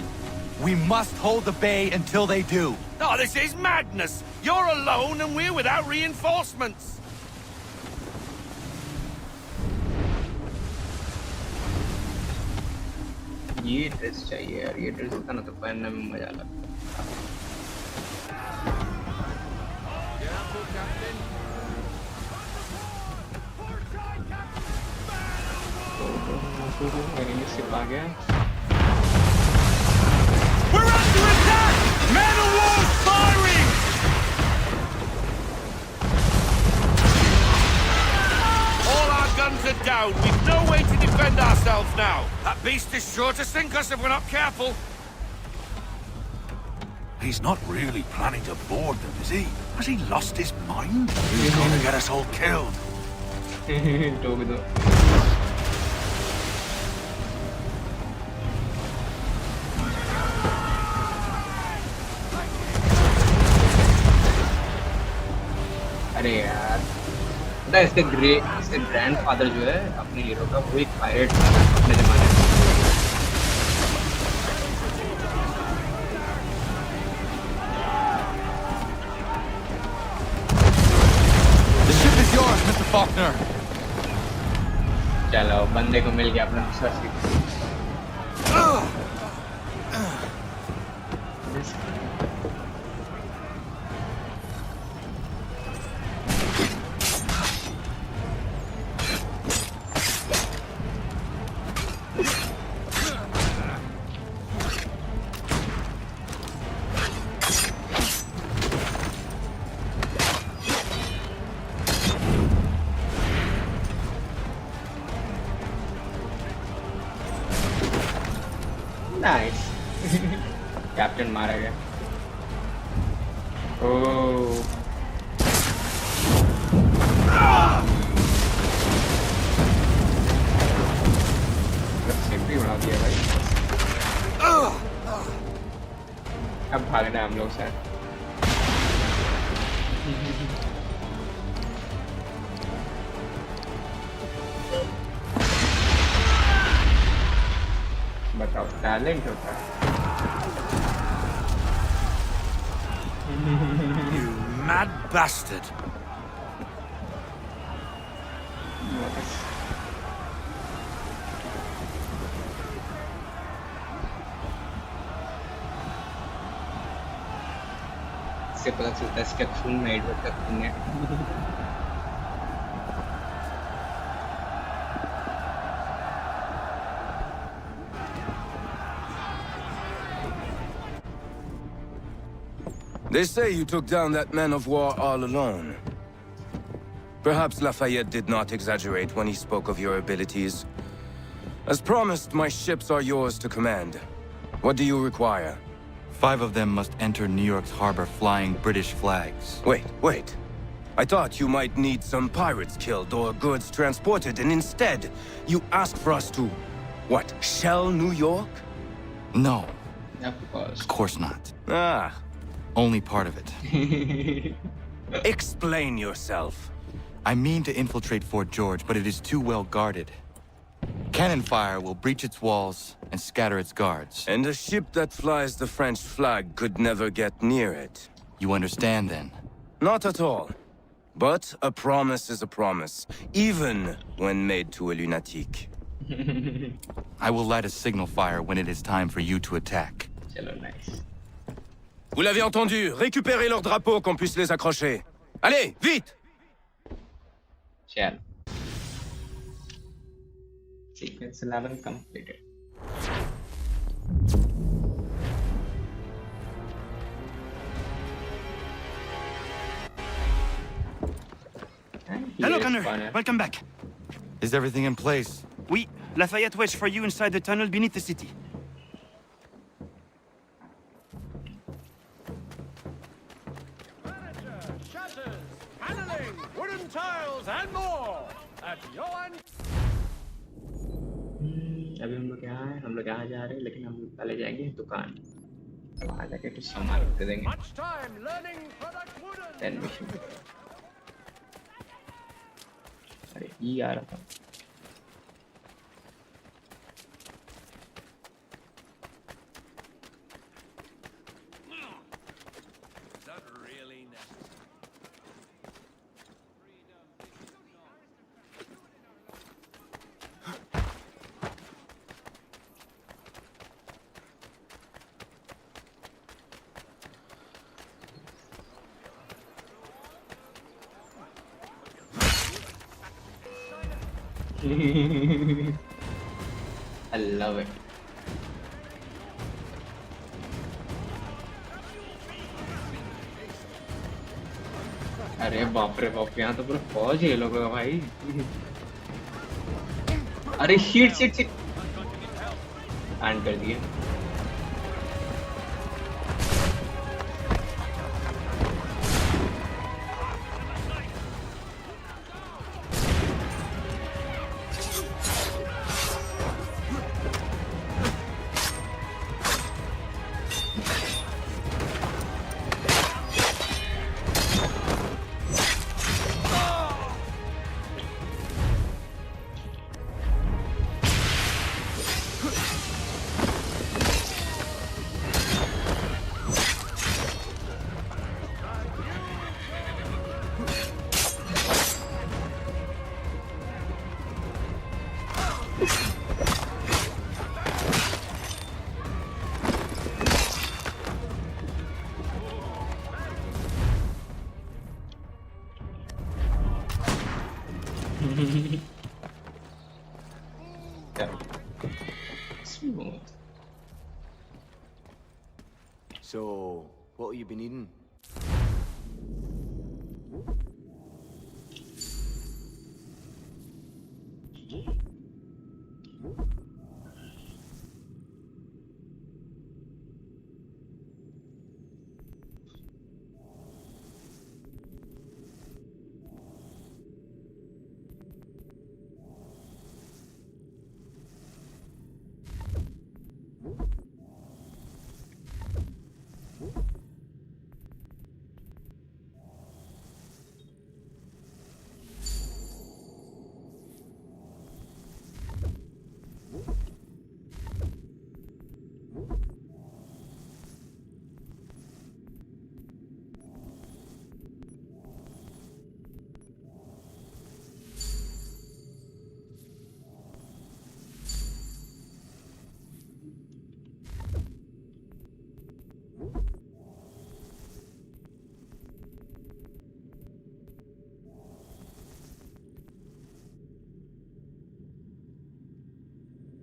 We must hold the bay until they do. Oh, this is madness. You're alone and we're without reinforcements. ये dress चाहिए यार। ये ड्रेस होता ना तो पहनने में मजा लगता। मेरे सिप आ गया। We're under attack! Man of war firing! All our guns are down. We've no way to defend ourselves now. That beast is sure to sink us if we're not careful. He's not really planning to board them, is he? Has he lost his mind? He's gonna get us all killed. टोक दो। अरे यार पता है इसके grandfather जो है अपने hero का वो एक पायरेट था अपने जमाने में। The ship is yours, Mr. Faulkner. चलो बंदे को मिल गया अपना दूसरा सीट। नाइस कैप्टन मारा गया। ओह सेफ्टी बढ़ा दिया भाई। अब भागना है हम लोग से। बताओ टैलेंट होता है। You mad bastard. इससे पता चलता है इसके खून में एडवर्ड का खून है। They say you took down that man of war all alone. Perhaps Lafayette did not exaggerate when he spoke of your abilities. As promised, my ships are yours to command. What do you require? 5 of them must enter New York's harbor flying British flags. Wait. I thought you might need some pirates killed or goods transported, and instead, you asked for us to, what, shell New York? No. Of course not. Ah. Only part of it. Explain yourself. I mean to infiltrate Fort George, but it is too well guarded. Cannon fire will breach its walls and scatter its guards. And a ship that flies the French flag could never get near it. You understand, then? Not at all. But a promise is a promise, even when made to a lunatic. I will light a signal fire when it is time for you to attack. Nice. Vous l'avez entendu, récupérez leurs drapeaux qu'on puisse les accrocher. Allez, vite! चल Sequence 11 completed. Hello, Connor. Welcome back. Is everything in place? Oui, Lafayette waits for you inside the tunnel beneath the city. Shutters, paneling, wooden tiles, and more at your अभी हम लोग यहाँ हैं, हम लोग यहाँ जा रहे हैं, लेकिन हम पहले जाएंगे दुकान, वहाँ जाके कुछ सामान दे देंगे, then we should. अरे ये आ रहा था. I love it. अरे बाप रे बाप, यहाँ तो पूरा फौज है लोगों का भाई. अरे शीट शीट शीट ऑन कर दिए. Smooth. So, what have you been eating?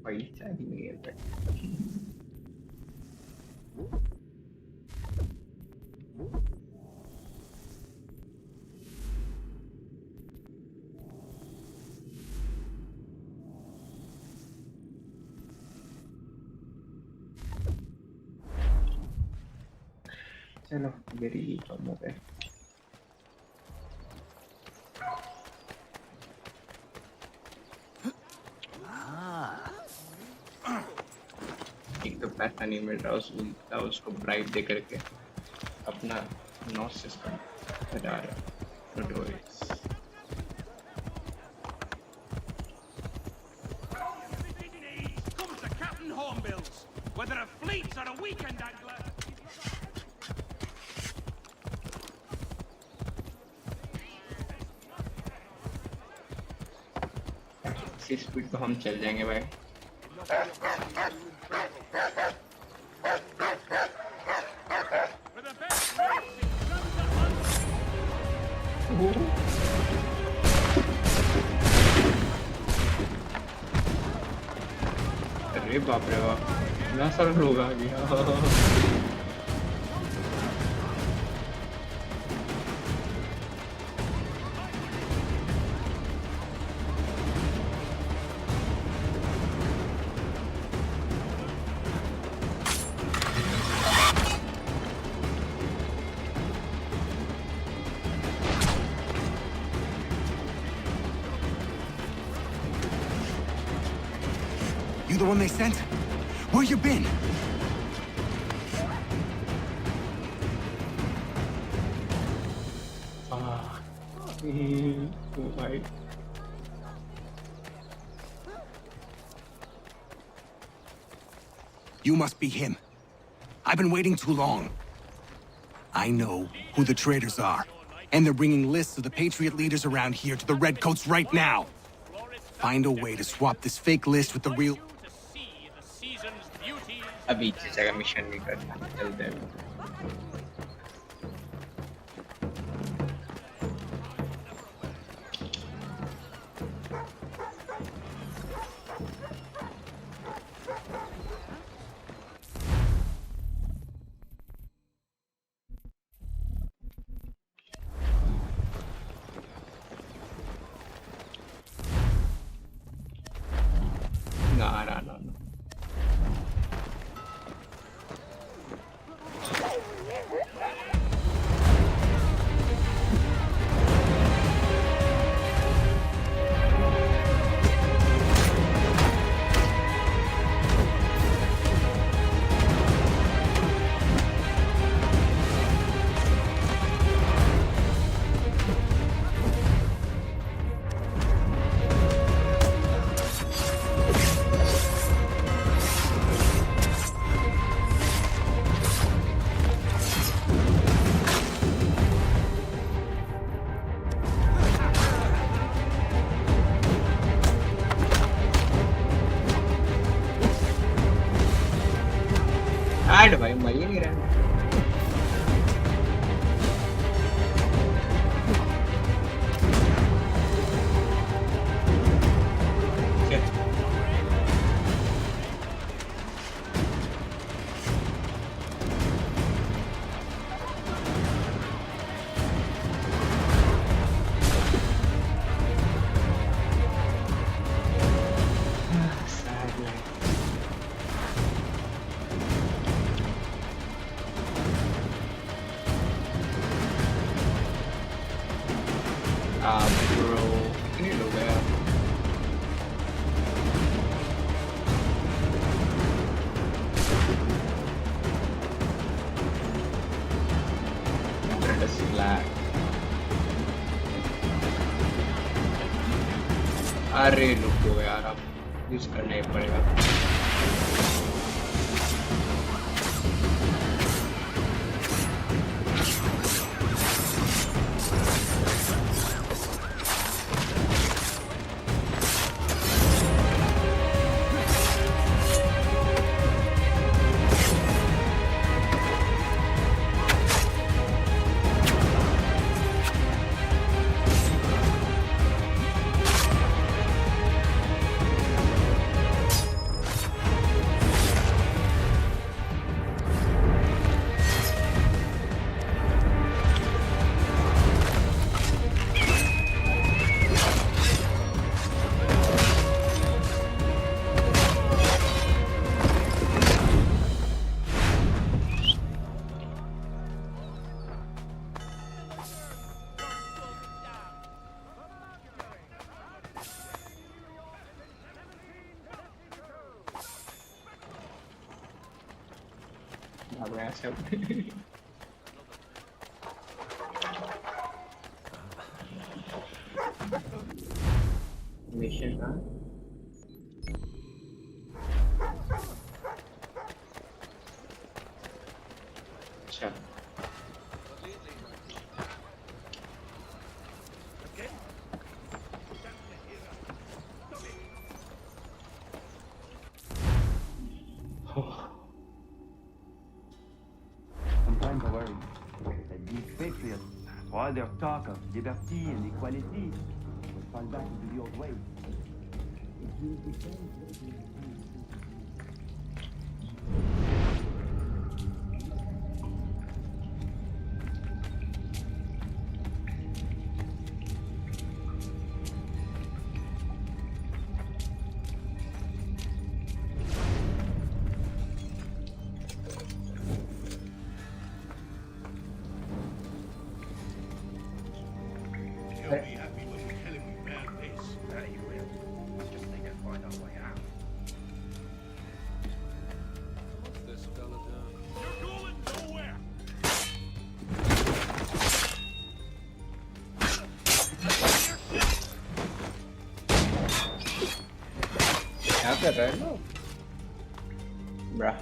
पैसा भी नहीं है. चलो मेरी कम हो गए. एक तो पैसा नहीं मिल रहा, उसको ब्राइब दे करके अपना नॉस सिस्टम हटा रहा. Notorious. Comes to Captain Hornbills, whether a fleet or a weekend angler. इसी स्पीड तो हम चल जाएंगे भाई. बाप रे बाप, इतना सारा लोग आ गया। You the one they sent? Where you been? भाई You must be him. I've been waiting too long. I know who the traitors are, and they're bringing lists of the Patriot leaders around here to the Redcoats right now. Find a way to swap this fake list with the real... अभी इस जगह mission नहीं करना, चलते हैं। No. Add भाई मर ही नहीं रहा। Bro, ini lo kayak ada silat. अरे रुको यार, अब यूज करना ही पड़ेगा। Mission, huh? अच्छा Sometimes I worry that these patriots, for all their talk of liberty and equality, will fall back into the old ways. कर रहे हैं लोग ब्रा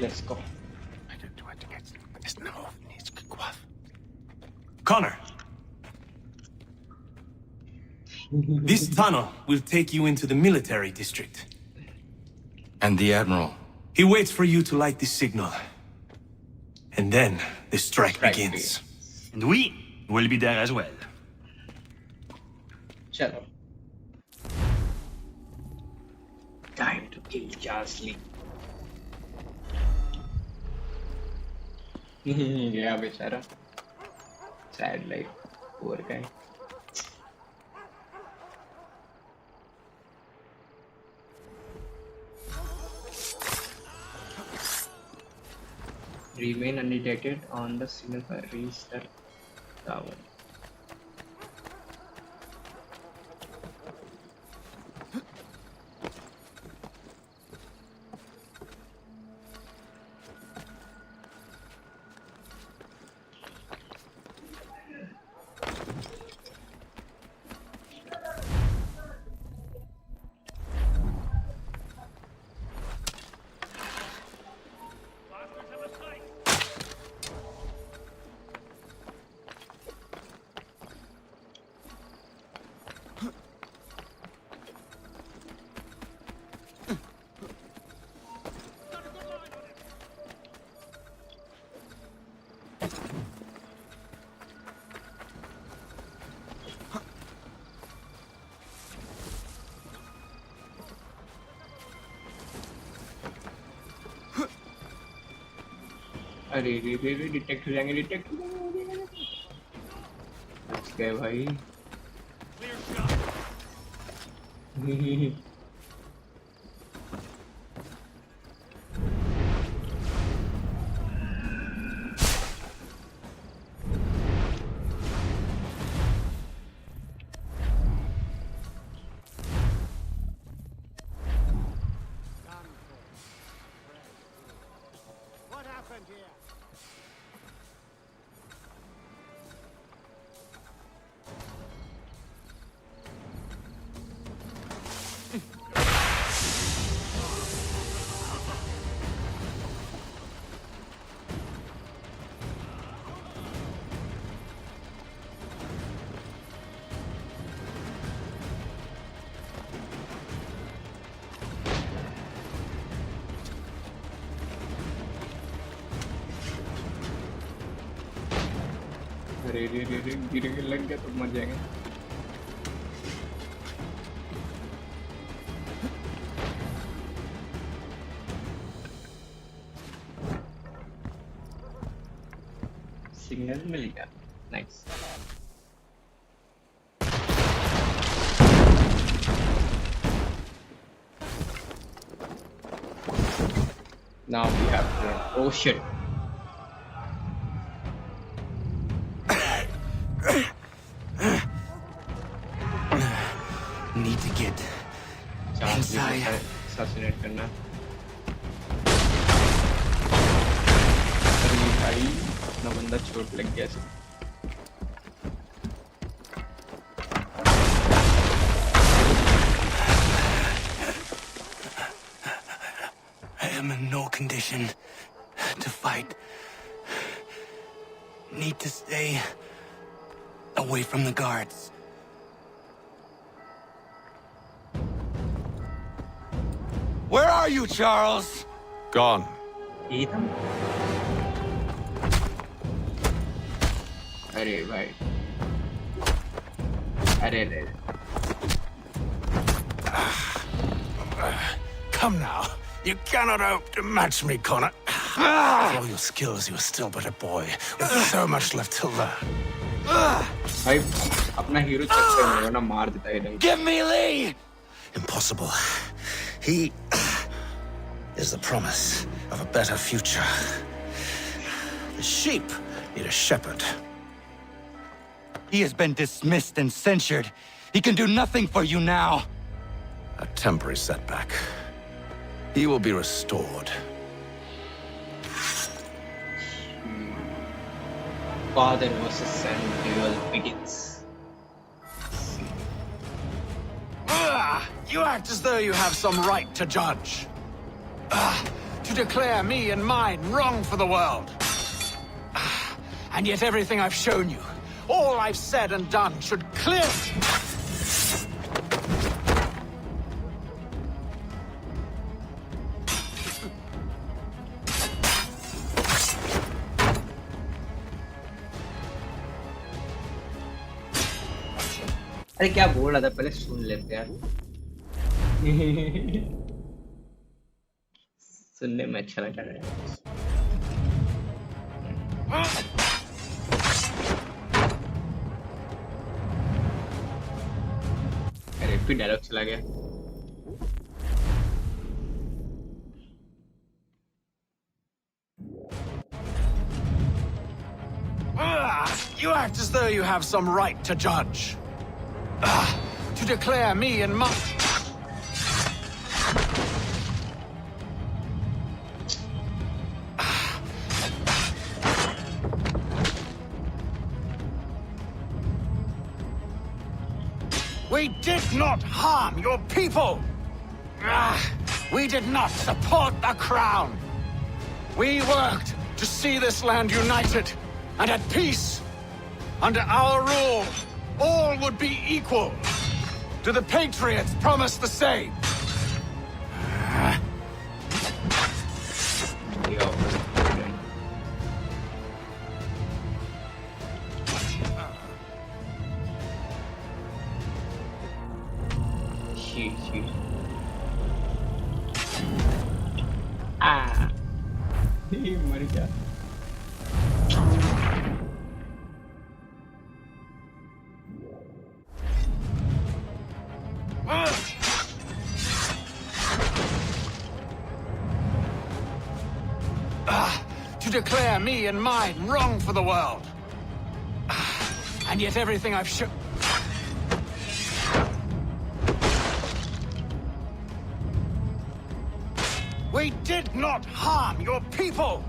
Let's go. Connor. This tunnel will take you into the military district. And the Admiral? He waits for you to light the signal. And then the strike begins. And we will be there as well. Chalo. Time to kill Jasley. Yeah, बेचारा. Sad life. Poor guy. Remain undetected on the signal by restart tower. अरे रे detect हो जाएंगे detect बच गए भाई रे गिर के लग गया तो मर जाएंगे सिग्नल मिल गया nice now we have to oh shit need to get inside. Assassinate करना अरे भाई अपना बंदा चोट लग गया I am in no condition to fight. Need to stay away from the guards. are you, Charles? Gone. Ethan? अरे भाई अरे Come now. You cannot hope to match me, Connor. With all your skills, you are still but a boy, with so much left to learn. भाई अपना hero check करने वाला मार देता है नहीं. Give me Lee! Impossible. He is the promise of a better future. The sheep need a shepherd. He has been dismissed and censured. He can do nothing for you now. A temporary setback. He will be restored. Father versus son duel begins. You act as though you have some right to judge. To declare me and mine wrong for the world. And yet everything I've shown you, all I've said and done should clear... अरे क्या बोल रहा था पहले सुन लेते यार. सुनने में अच्छा लग रहा है. अरे फिर डायलॉग चला गया. You act as though you have some right to judge. To declare me and my... We did not harm your people. We did not support the crown. We worked to see this land united and at peace. Under our rule, all would be equal. Do the Patriots promise the same? मर गया. To declare me and mine wrong for the world. And yet everything I've shown... We did not harm your people.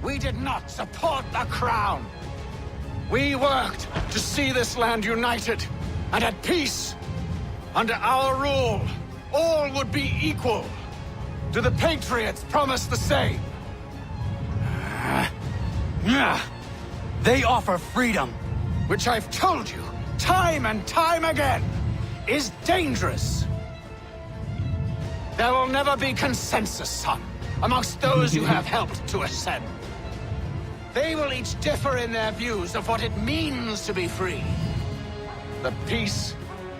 We did not support the crown. We worked to see this land united and at peace. Under our rule, all would be equal. Do the Patriots promise the same? They offer freedom. Which I've told you, time and time again, is dangerous. There will never be consensus, son, amongst those who have helped to ascend. They will each differ in their views of what it means to be free. The peace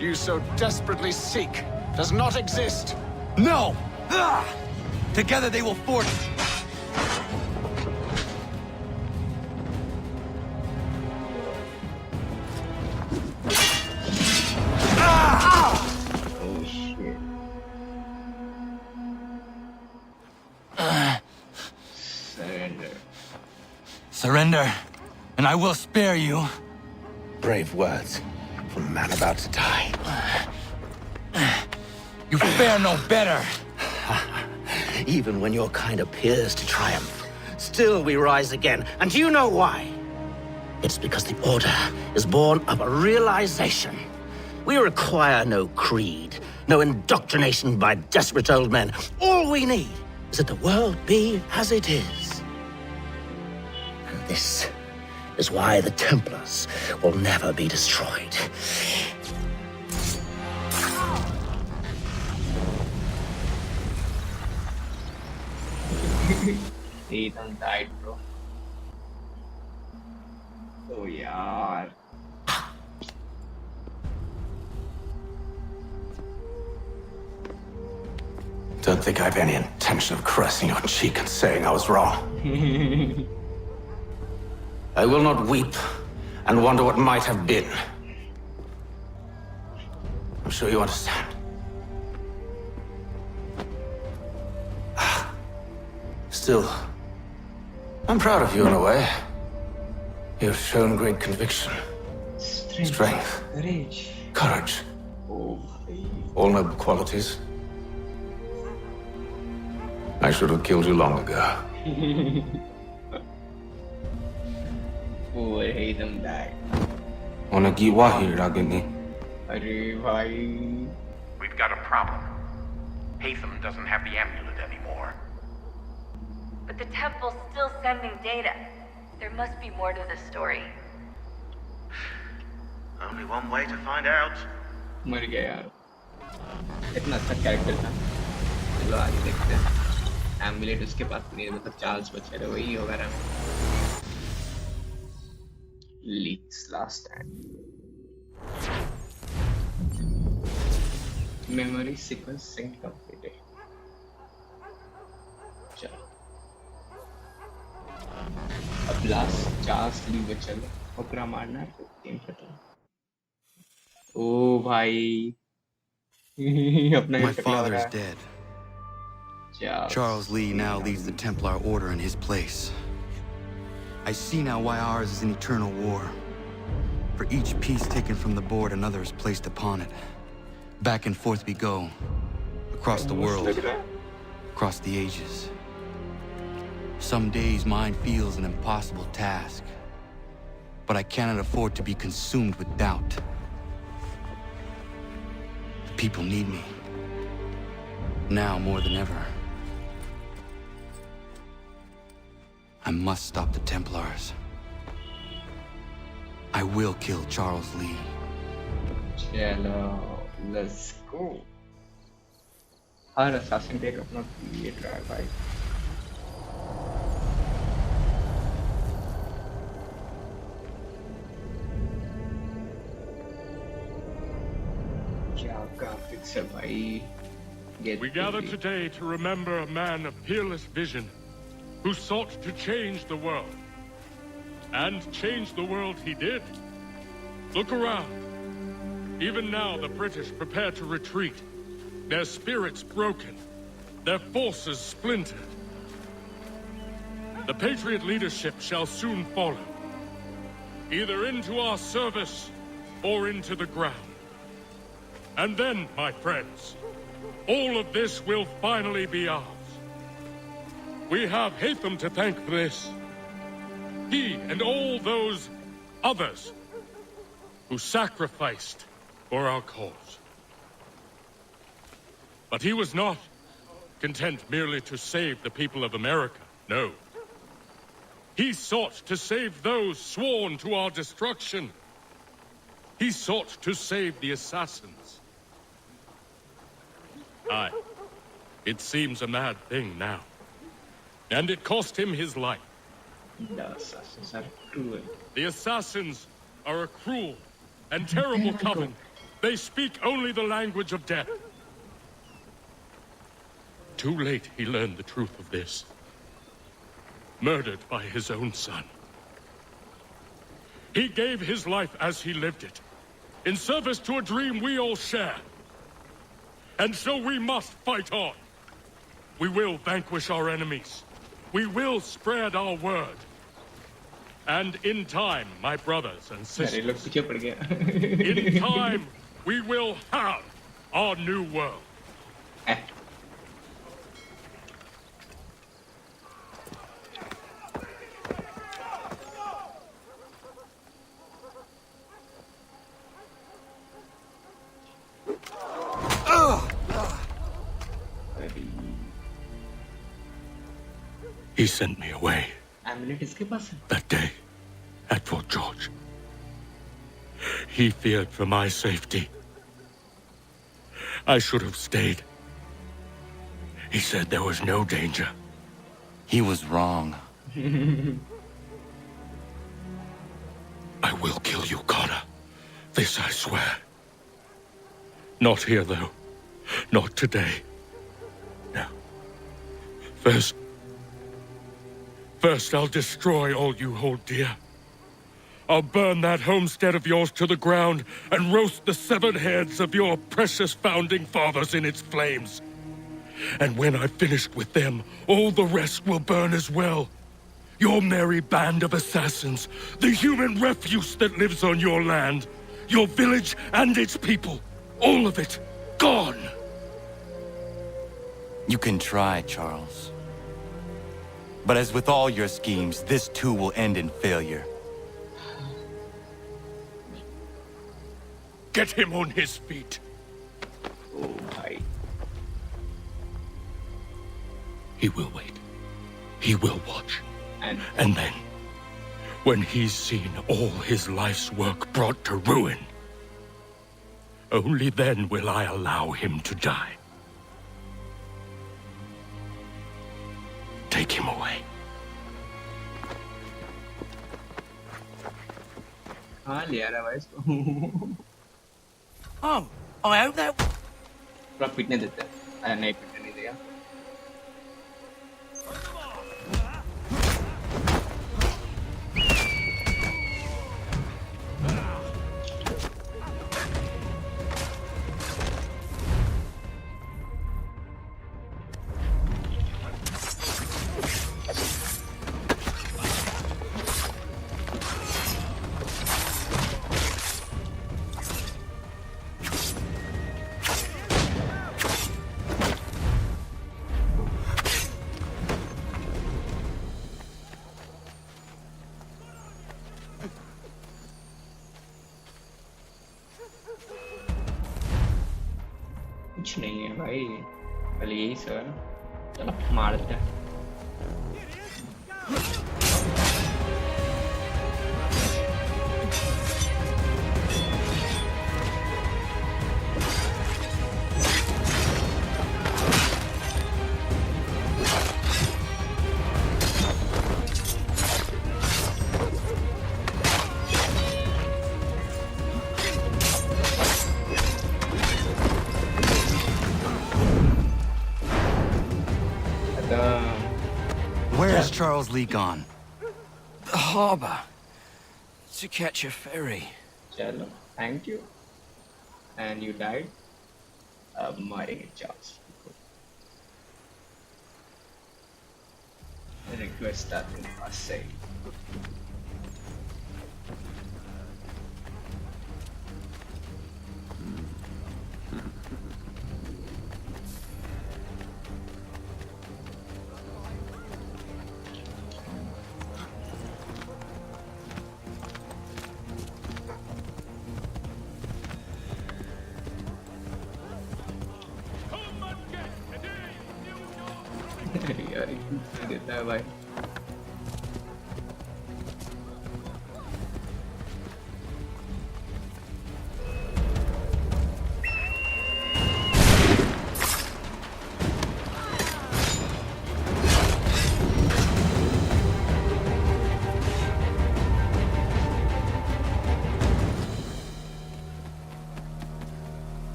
you so desperately seek does not exist. No! Together they will forge... Oh shit. Surrender. Surrender, and I will spare you. Brave words from a man about to die. You fare no better. Even when your kind appears to triumph, still we rise again. And do you know why? It's because the Order is born of a realization. We require no creed, no indoctrination by desperate old men. All we need is that the world be as it is. And this is why the Templars will never be destroyed. Ethan died, bro. Oh yaar. Don't think I have any intention of caressing your cheek and saying I was wrong. I will not weep and wonder what might have been. I'm sure you understand. Still, I'm proud of you in a way. You've shown great conviction, strength, courage. All noble qualities. I should have killed you long ago. Poor Haytham died. Wanna get wahir agni? Arey bhai. We've got a problem. Haytham doesn't have the amulet anymore. But the temple's still sending data. There must be more to this story. Only one way to find out. मर गया यार. इतना अच्छा character था. चलो आगे देखते हैं. एम्बुलेट उसके पास नहीं है, मतलब चार्ल्स बचा रहे, वही होगा ना. Leaks last time. Memory sequence sync completed. चलो अब लास्ट चार्ल्स ली बचा लो. ओकरा मारना है तो टीम खत्म. ओ भाई. अपना My father is dead. Charles Lee now leads the Templar Order in his place. I see now why ours is an eternal war. For each piece taken from the board, another is placed upon it. Back and forth we go. Across the world. Across the ages. Some days mine feels an impossible task. But I cannot afford to be consumed with doubt. The people need me. Now more than ever. I must stop the Templars. I will kill Charles Lee. चलो, let's go. Her assassin पे एक अपना ये track भाई. क्या graphics है भाई. We gather today to remember a man of peerless vision who sought to change the world. And change the world he did. Look around. Even now the British prepare to retreat. Their spirits broken. Their forces splintered. The Patriot leadership shall soon follow. Either into our service or into the ground. And then, my friends, all of this will finally be ours. We have Haytham to thank for this. He and all those others who sacrificed for our cause. But he was not content merely to save the people of America, no. He sought to save those sworn to our destruction. He sought to save the assassins. Aye, it seems a mad thing now. And it cost him his life. The assassins are cruel. The assassins are a cruel and terrible coven. They speak only the language of death. Too late he learned the truth of this. Murdered by his own son. He gave his life as he lived it, in service to a dream we all share. And so we must fight on. We will vanquish our enemies. We will spread our word. And in time, my brothers and sisters, in time, we will have our new world. He sent me away. That day, at Fort George. He feared for my safety. I should have stayed. He said there was no danger. He was wrong. I will kill you, Connor. This I swear. Not here, though. Not today. No. First, I'll destroy all you hold dear. I'll burn that homestead of yours to the ground and roast the severed heads of your precious founding fathers in its flames. And when I've finished with them, all the rest will burn as well. Your merry band of assassins, the human refuse that lives on your land, your village and its people, all of it, gone. You can try, Charles. But as with all your schemes, this too will end in failure. Get him on his feet. Oh, my. He will wait. He will watch. And then, when he's seen all his life's work brought to ruin, only then will I allow him to die. Take him away. हाँ लिया रहा भाई इसको. Oh, I hope that. थोड़ा पिटने देते हैं. नहीं पिटने नहीं देगा. कुछ नहीं है भाई, पहले यही सब है ना. चलो मारते हैं. Where's Charles Lee gone? The harbor. To catch a ferry. Chalo, thank you. And you died? मारेंगे Charles. Request that in a say. यार देता है भाई.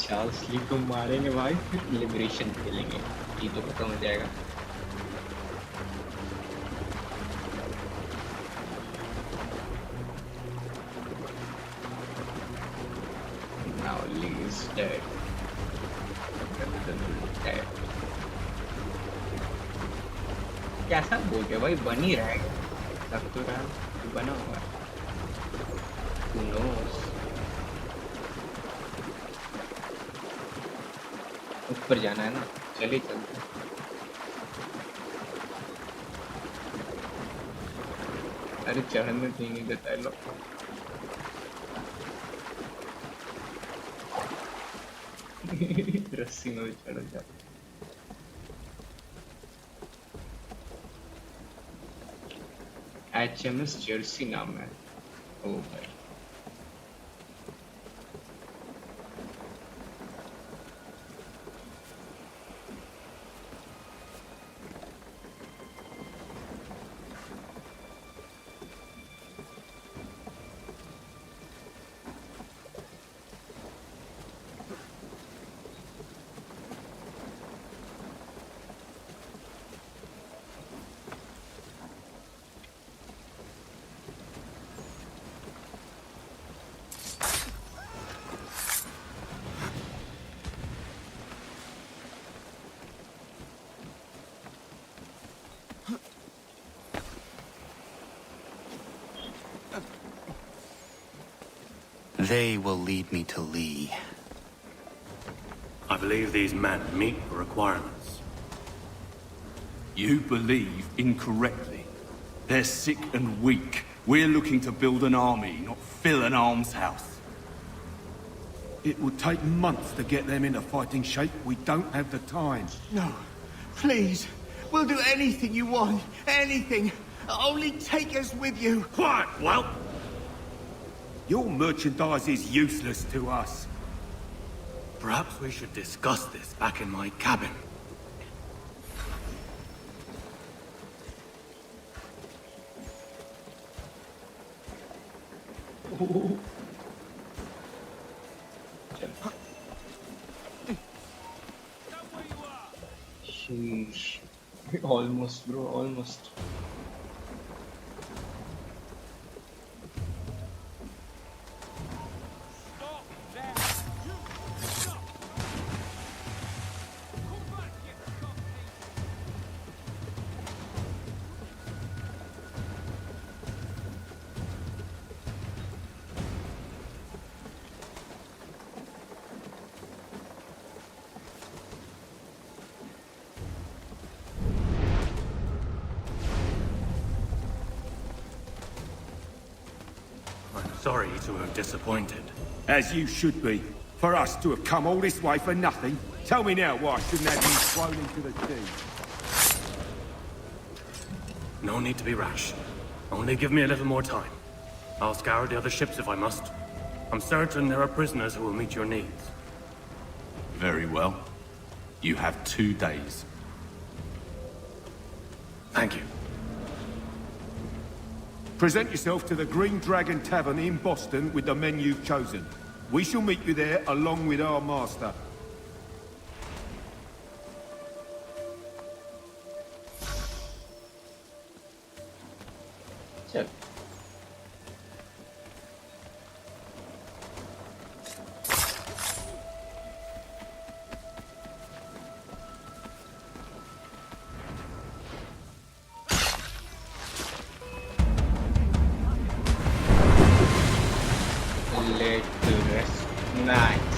चार्ल्स ली को मारेंगे भाई, फिर लिबरेशन खेलेंगे. ये तो खत्म हो जाएगा. Now Lee is dead. Dead. कैसा बोल के भाई बन ही रहेगा. लग तो रहा है बना हुआ. Who knows? ऊपर जाना है ना, चलिए चलते. अरे चढ़ने देंगे देता है लोग. रस्सी में भी चढ़ जाओ। HMS जर्सी नाम है। ओ भाई। They will lead me to Lee. I believe these men meet the requirements. You believe incorrectly. They're sick and weak. We're looking to build an army, not fill an almshouse. It will take months to get them into fighting shape. We don't have the time. No. Please. We'll do anything you want. Anything. Only take us with you. Quiet, whelp! Your merchandise is useless to us. Perhaps we should discuss this back in my cabin. Sheesh. Almost, bro, almost. Sorry to have disappointed. As you should be. For us to have come all this way for nothing. Tell me now why I shouldn't have been thrown into the sea. No need to be rash. Only give me a little more time. I'll scour the other ships if I must. I'm certain there are prisoners who will meet your needs. Very well. You have 2 days. Thank you. Present yourself to the Green Dragon Tavern in Boston with the men you've chosen. We shall meet you there along with our master. चल। Little rest. Nice.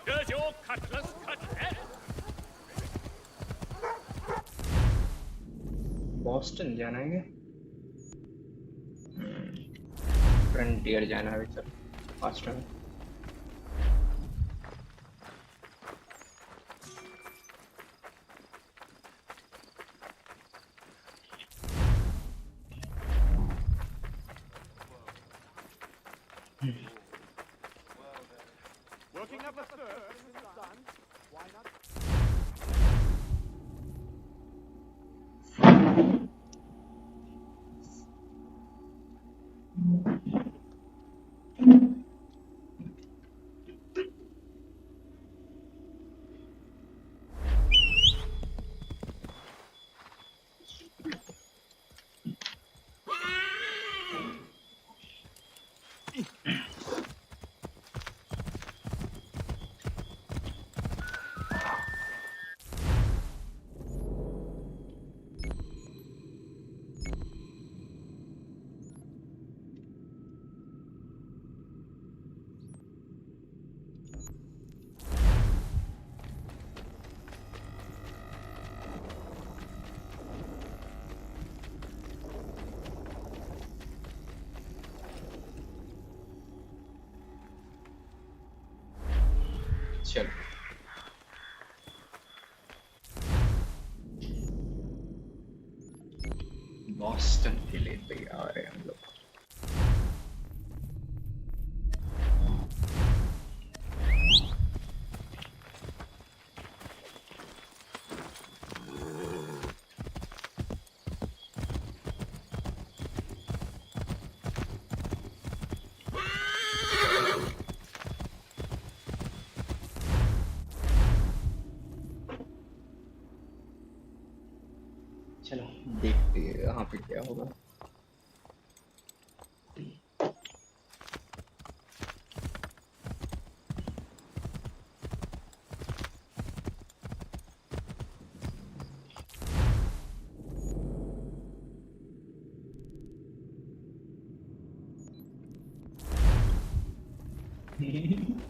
Does your cutlass cut head? Boston जाना है क्या? Frontier जाना है चल fast में। Working up a third in the sun. Why not? चलो Boston के लिए तैयार है हम लोग। चलो देखते हैं यहाँ पे क्या होगा।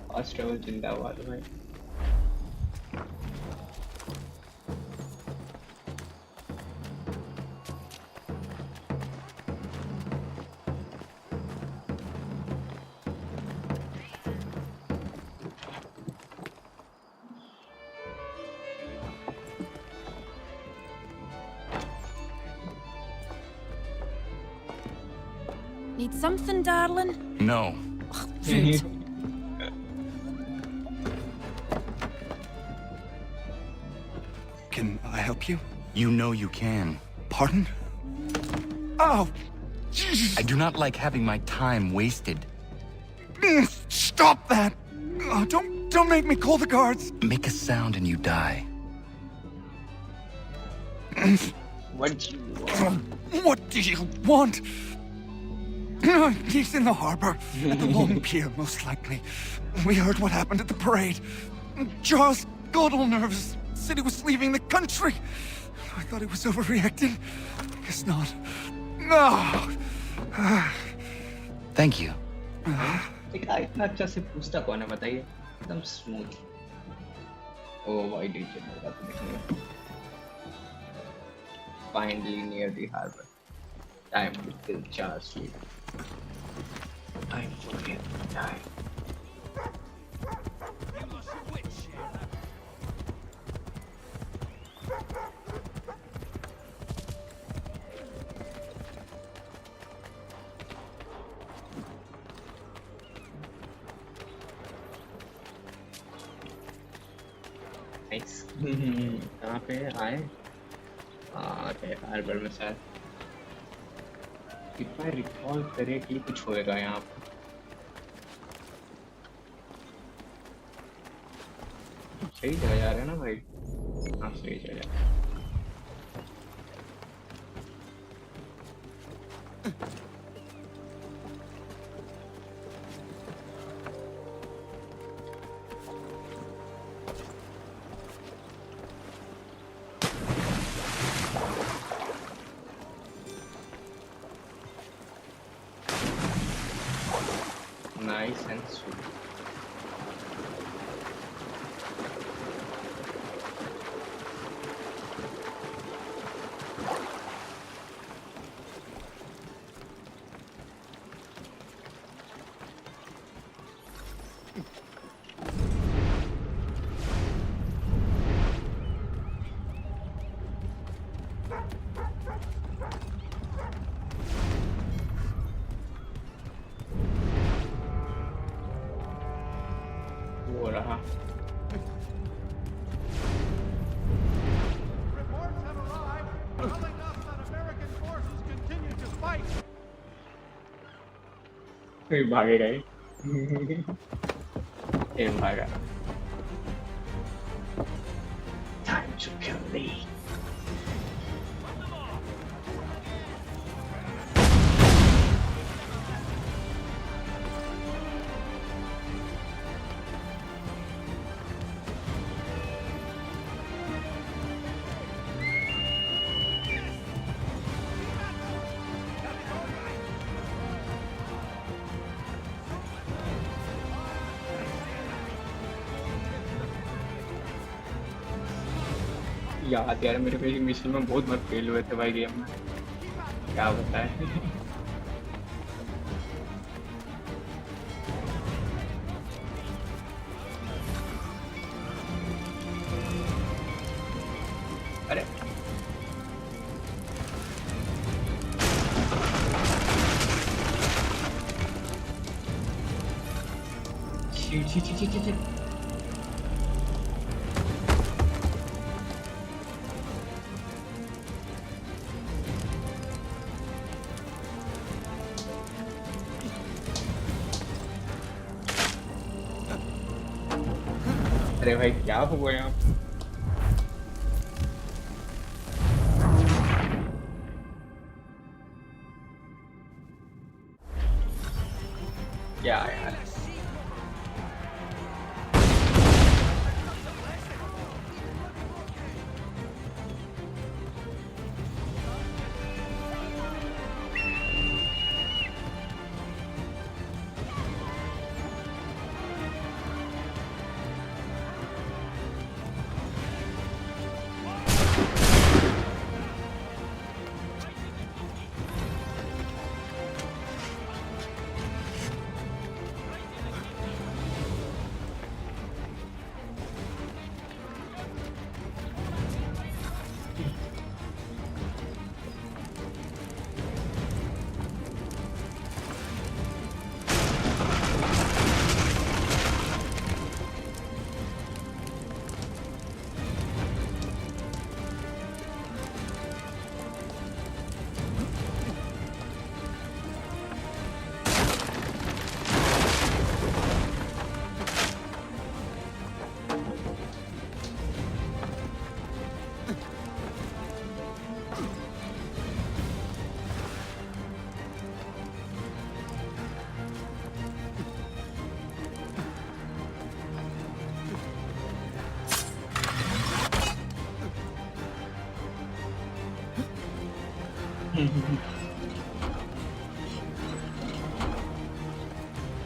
फास्ट ट्रैवल जिंदाबाद भाई। Need something, darling? No. Rude. Can I help you? You know you can. Pardon? Oh, Jesus! I do not like having my time wasted. Stop that! Oh, don't make me call the guards. Make a sound and you die. What do you want? What do you want? He's in the harbor, at the long pier, most likely. We heard what happened at the parade. Charles got all nervous. Said he was leaving the country. I thought he was overreacting. Guess not. No. Thank you. इतना इतना अच्छा से पूछता कौन है बताइए, एकदम smooth. ओ भाई डीजे लगा तो देखने। Finally near the harbor. Time to kill Charles Lee. Time for him to die. Nice. कहाँ पे आए? ओके हार्बर में शायद। If I recall correctly कुछ होएगा यहाँ पे। सही जगह जा रहे हैं ना भाई? हाँ सही जगह जा रहे हैं। Nice and sweet. हो रहा कोई भागेगा ही ये भागा time to kill me याद यार मेरे पे मिशन में बहुत बार फेल हुए थे भाई गेम में क्या बताएं अरे भाई क्या हुआ यहाँ? क्या यार?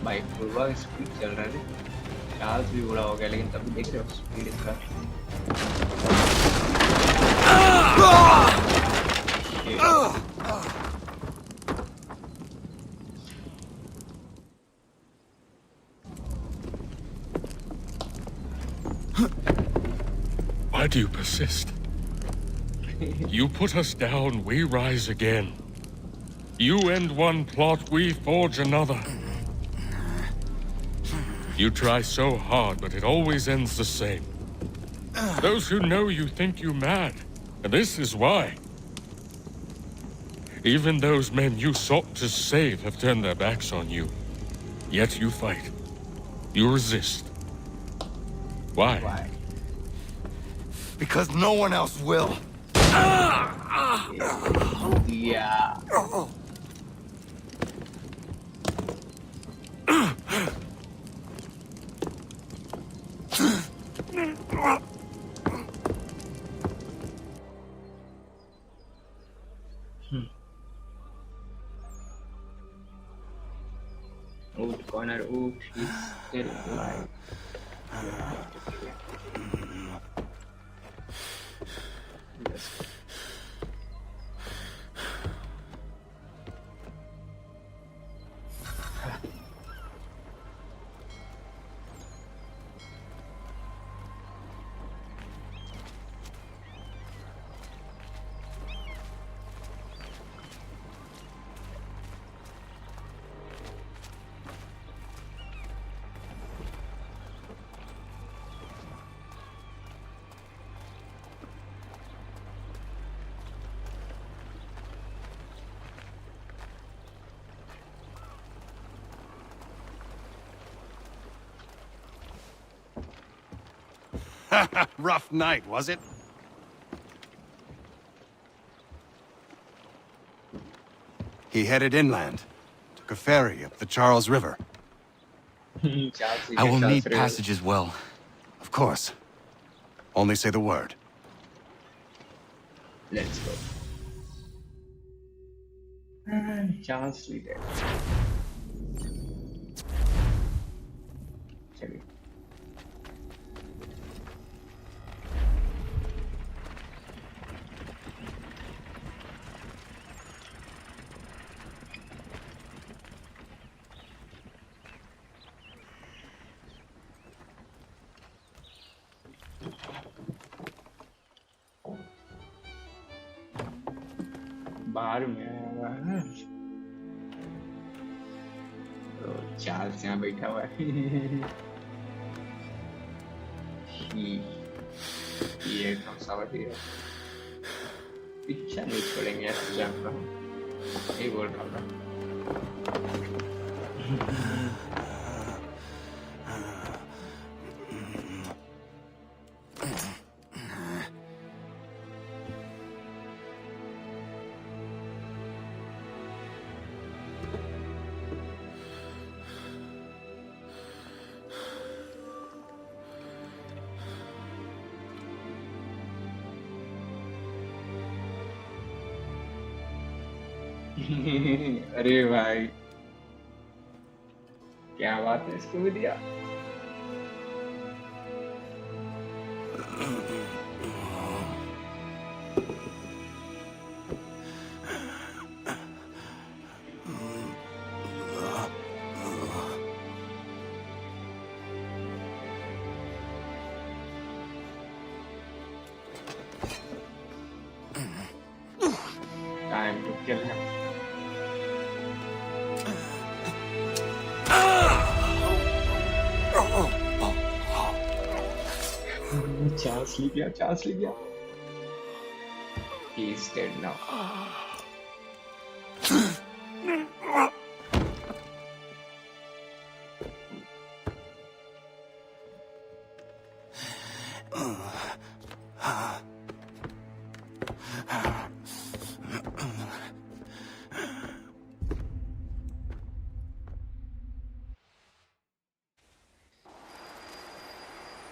भाई पूरा स्पीड चल रहा है। चार्ज भी बुरा हो गया, लेकिन तभी देख रहे हो स्पीड इसका। Why do you persist? You put us down, we rise again. You end one plot, we forge another. You try so hard, but it always ends the same. Those who know you think you mad, and this is why. Even those men you sought to save have turned their backs on you. Yet you fight. You resist. Why? Because no one else will. Yeah. Oh, corner. Oh, she's still alive. Rough night, was it? He headed inland, took a ferry up the Charles River. I will need passage as well. Of course. Only say the word. Let's go. Chance leader. चलिए. बाहर में आया है तो Charles यहाँ बैठा हुआ है ये एकदम सावधी है, पीछा नहीं छोड़ेंगे ऐसे जंग को, ये बोल रहा था। अरे भाई क्या बात है, इसको भी दिया। Time to kill him. Chance ले गया, चांस ले गया। He is dead now.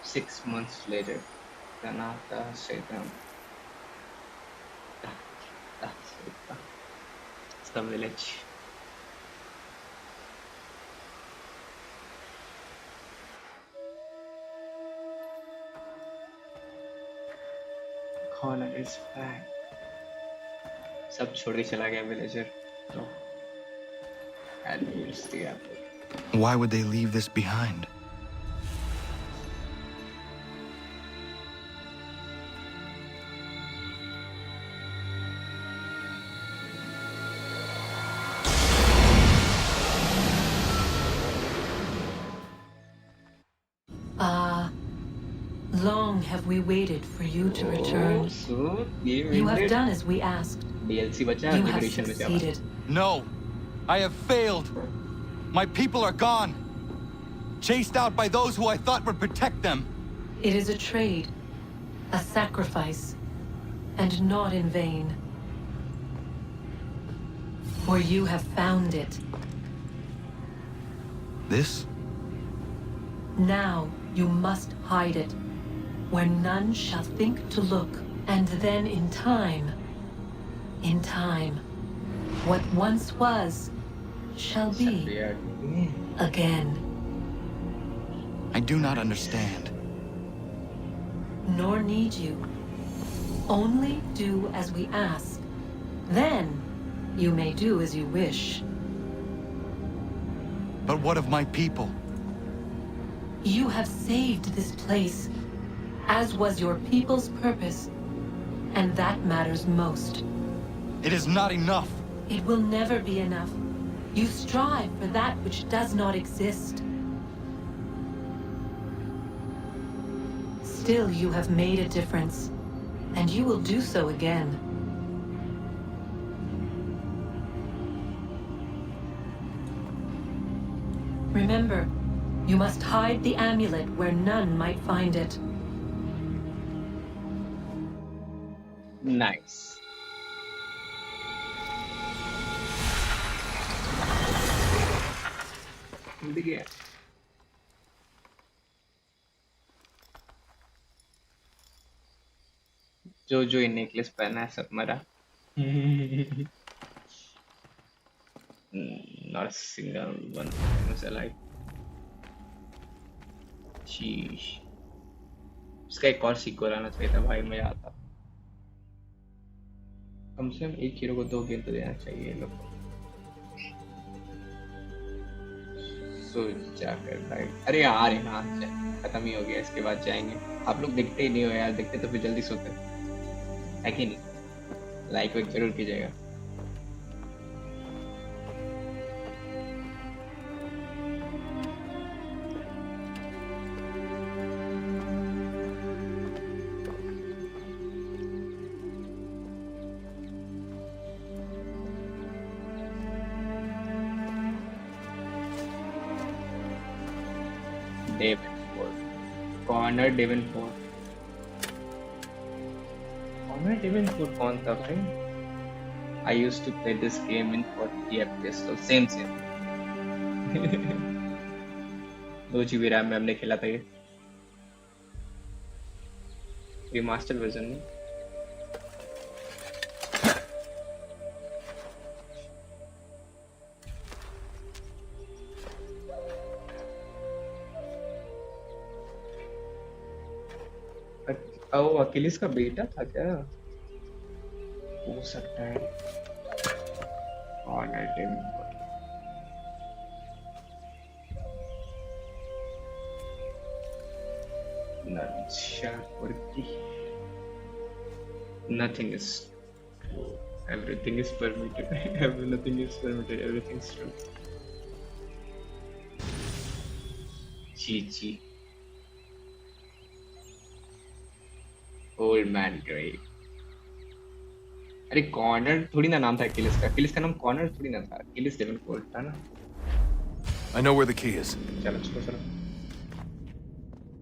Six months later, Kanata Setam. It's the village. Connor is back. सब छोड़ के चला गया villager. So, and here's the apple. Why would they leave this behind? Long have we waited for you to return. So, you have done as we asked. DLC बचा, You have liberation में जावा। succeeded. No, I have failed. My people are gone, chased out by those who I thought would protect them. It is a trade, a sacrifice, and not in vain. For you have found it. This? Now you must hide it, where none shall think to look. And then in time, what once was, shall be again. I do not understand. Nor need you. Only do as we ask. Then you may do as you wish. But what of my people? You have saved this place, as was your people's purpose, and that matters most. It is not enough. It will never be enough. You strive for that which does not exist. Still, you have made a difference, and you will do so again. Remember, you must hide the amulet where none might find it. Nice. Begin. जो ये necklace पहना है सब मरा। Not a single one was alive. Sheesh. इसका एक और sequel आना चाहिए था भाई, मजा आता। कम से कम एक हीरो को 2 गेम तो देना चाहिए ये लोग को। जाकर भाई, अरे यार यहाँ खत्म ही हो गया, इसके बाद जाएंगे। आप लोग दिखते ही नहीं हो यार, दिखते तो फिर जल्दी सोते है कि नहीं? लाइक वाइक जरूर कीजिएगा। डेवनपोर्ट कॉर्नर डेवनपोर्ट कौन था भाई? I used to play this game in 40 FPS, so same. 2 GB RAM में हमने खेला था ये remastered version में. ओ अकिलिस का बेटा था क्या? हो सकता है. Honour Davenport. Nothing is true. Everything is permitted. Nothing is permitted. Everything is true. GG. Old man grave. अरे कॉर्नर थोड़ी ना नाम था अकिलिस का नाम कॉर्नर थोड़ी ना था. अकिलिस डेवनपोर्ट था ना. I know where the key is. चलो.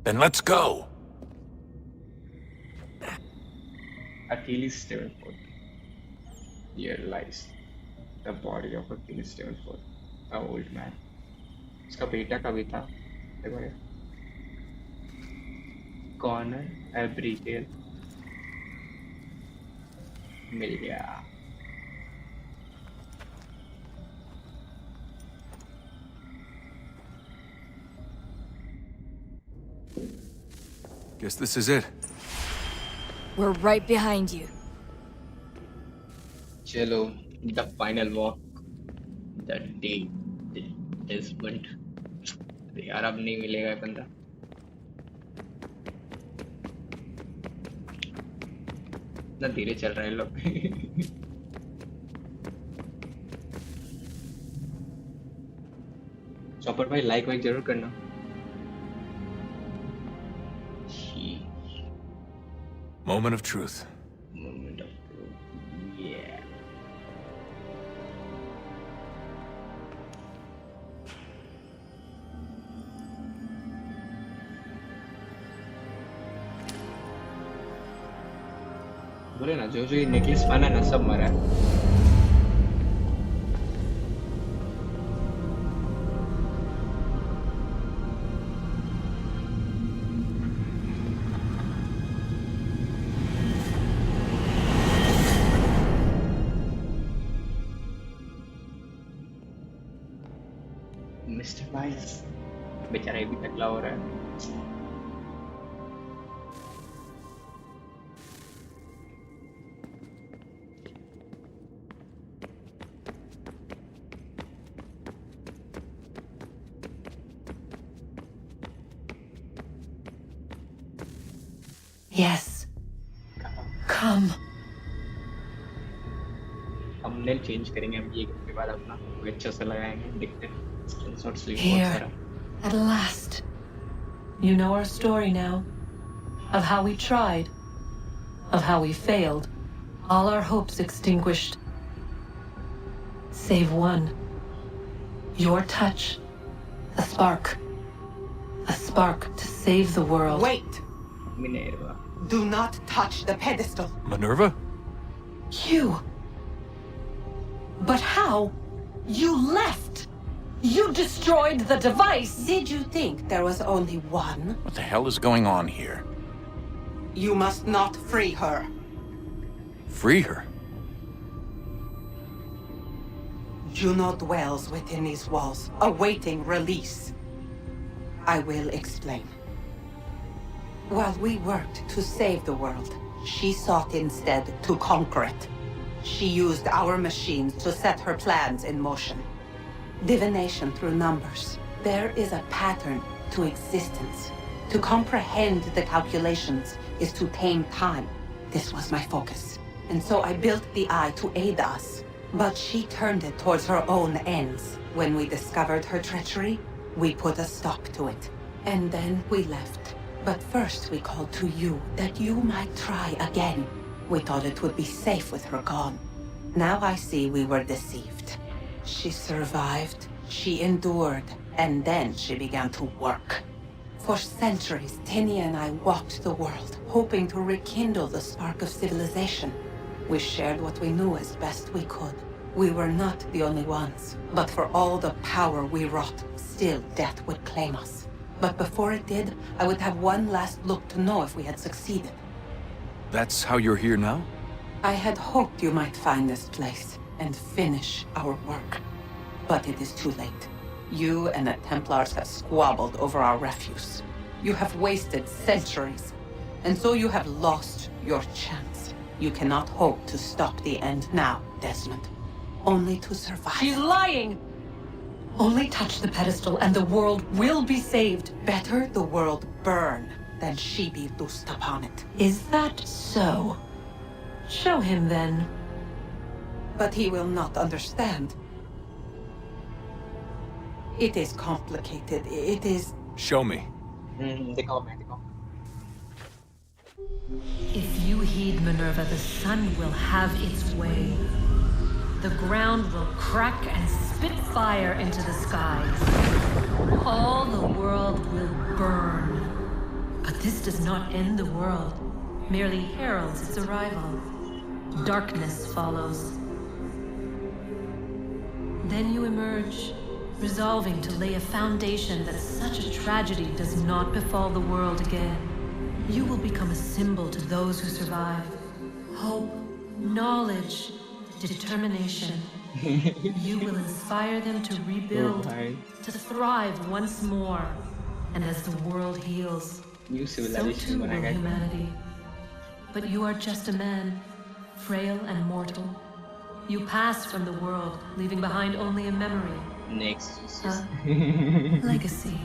Then let's go. Achilles Davenport. Here lies the body of Achilles Davenport, an old man. उसका बेटा का भी था. देखो ये. कॉर्नर एब्रिगेल मिल गया. Guess this is it. We're right behind you. चलो, the final walk, the day, the desperate. यार अब नहीं मिलेगा ये बंदा. इतना धीरे चल रहे हैं लोग. चॉपर भाई लाइक वाइक जरूर करना. Moment of truth. Moment of truth. Yeah. बोले ना जो ये नेकलेस पहना ना सब मरा है. मिस्टर वाइज बेचारा भी टकला हो रहा है. Yes. Come. थंबनेल चेंज करेंगे हम ये के बाद अपना कोई अच्छा सा लगाएंगे. दिखते हैं. Here, at last. You know our story now. Of how we tried. Of how we failed. All our hopes extinguished. Save one. Your touch. A spark. A spark to save the world. Wait! Minerva. Do not touch the pedestal. Minerva? You. But how? You left. You destroyed the device! Did you think there was only one? What the hell is going on here? You must not free her. Free her? Juno dwells within these walls, awaiting release. I will explain. While we worked to save the world, she sought instead to conquer it. She used our machines to set her plans in motion. Divination through numbers. There is a pattern to existence. To comprehend the calculations is to tame time. This was my focus. And so I built the eye to aid us. But she turned it towards her own ends. When we discovered her treachery, we put a stop to it. And then we left. But first we called to you that you might try again. We thought it would be safe with her gone. Now I see we were deceived. She survived, she endured, and then she began to work. For centuries, Tinny and I walked the world, hoping to rekindle the spark of civilization. We shared what we knew as best we could. We were not the only ones, but for all the power we wrought, still death would claim us. But before it did, I would have one last look to know if we had succeeded. That's how you're here now? I had hoped you might find this place and finish our work. But it is too late. You and the Templars have squabbled over our refuse. You have wasted centuries, and so you have lost your chance. You cannot hope to stop the end now, Desmond. Only to survive. She's lying! Only touch the pedestal and the world will be saved. Better the world burn than she be loosed upon it. Is that so? Show him then. But he will not understand. It is complicated. It is... Show me. If you heed Minerva, the sun will have its way. The ground will crack and spit fire into the skies. All the world will burn. But this does not end the world, merely heralds its arrival. Darkness follows. Then you emerge, resolving to lay a foundation that such a tragedy does not befall the world again. You will become a symbol to those who survive. Hope, knowledge, determination. You will inspire them to rebuild, to thrive once more. And as the world heals, so too will humanity. But you are just a man, frail and mortal. You pass from the world, leaving behind only a memory. Legacy.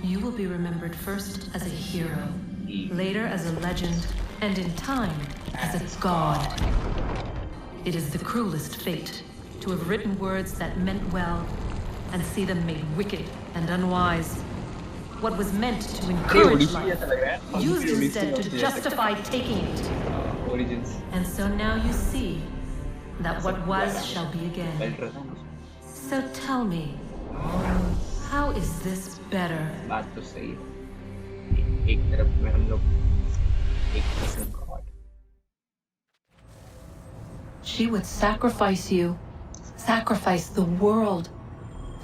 You will be remembered first as a hero, later as a legend, and in time, as a god. It is the cruelest fate to have written words that meant well, and see them made wicked and unwise. What was meant to encourage life, used instead to justify taking it. And so now you see that what was shall be again. So tell me, how is this better? She would sacrifice you, sacrifice the world,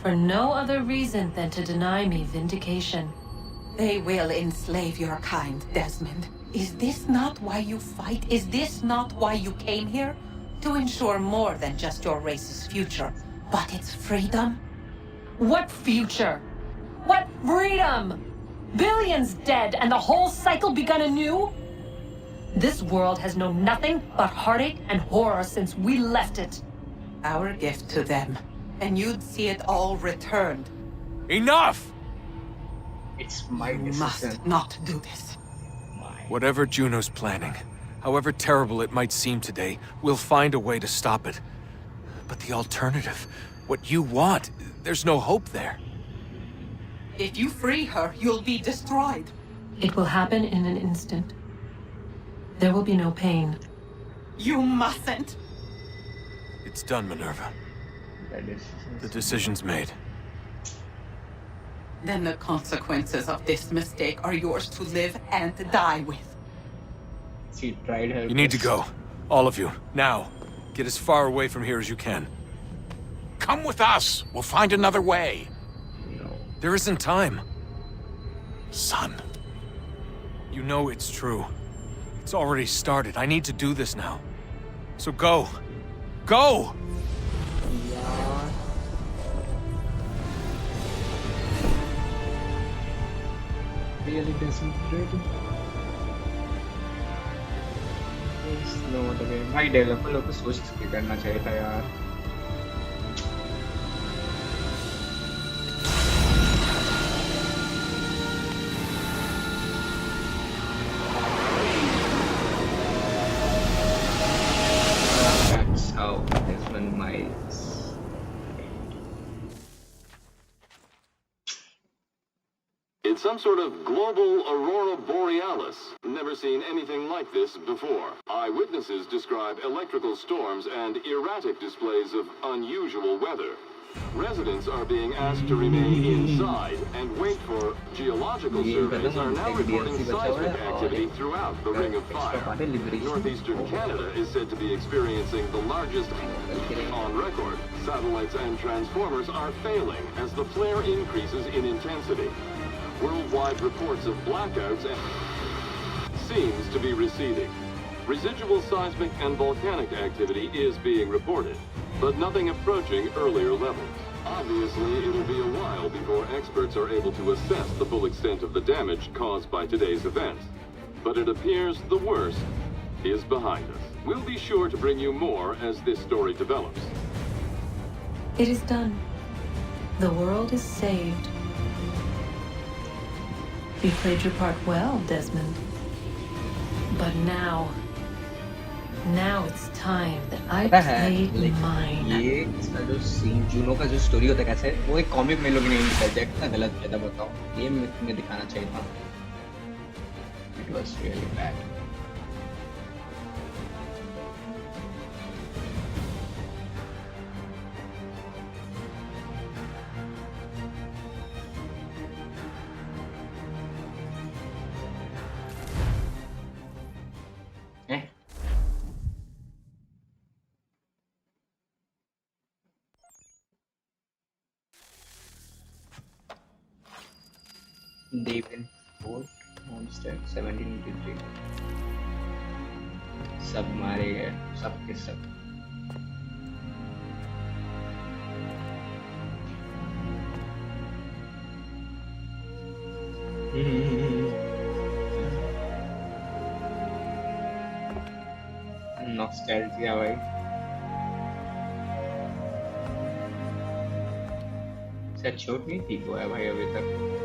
for no other reason than to deny me vindication. They will enslave your kind, Desmond. Is this not why you fight? Is this not why you came here? To ensure more than just your race's future, but its freedom? What future? What freedom? Billions dead and the whole cycle begun anew? This world has known nothing but heartache and horror since we left it. Our gift to them, and you'd see it all returned. Enough! It's my decision. You must not do this. Whatever Juno's planning, however terrible it might seem today, we'll find a way to stop it. But the alternative, what you want, there's no hope there. If you free her, you'll be destroyed. It will happen in an instant. There will be no pain. You mustn't. It's done, Minerva. The decision's made. Then the consequences of this mistake are yours to live and die with. She tried her You need to best. go. All of you. Now. Get as far away from here as you can. Come with us. We'll find another way. There isn't time. Son. You know it's true. It's already started. I need to do this now. So go. Go! Really concentrated. No other way. भाई developer लोग को सोच के करना चाहिए था यार. That's how Desmond might. It's some sort of global aurora borealis. Never seen anything like this before. Eyewitnesses describe electrical storms and erratic displays of unusual weather. Residents are being asked to remain inside and wait for geological surveys are now reporting seismic activity throughout the Ring of Fire. Northeastern Canada is said to be experiencing the largest on record. Satellites and transformers are failing as the flare increases in intensity. Worldwide reports of blackouts and seems to be receding. Residual seismic and volcanic activity is being reported, but nothing approaching earlier levels. Obviously, it'll be a while before experts are able to assess the full extent of the damage caused by today's events. But it appears the worst is behind us. We'll be sure to bring you more as this story develops. It is done. The world is saved. You played your part well, Desmond. But now it's time that I पता है play mine. ये इसका जो scene Juno का जो story होता है कैसे वो एक कॉमिक में लोग ने निकाल दिया कितना गलत किया था बताओ ये में दिखाना चाहिए था it was really bad David Fort Homestead 1783 सब मारे गए सब के सब नॉस्टैल्जिया भाई शायद चोट नहीं ठीक हुआ है भाई अभी तक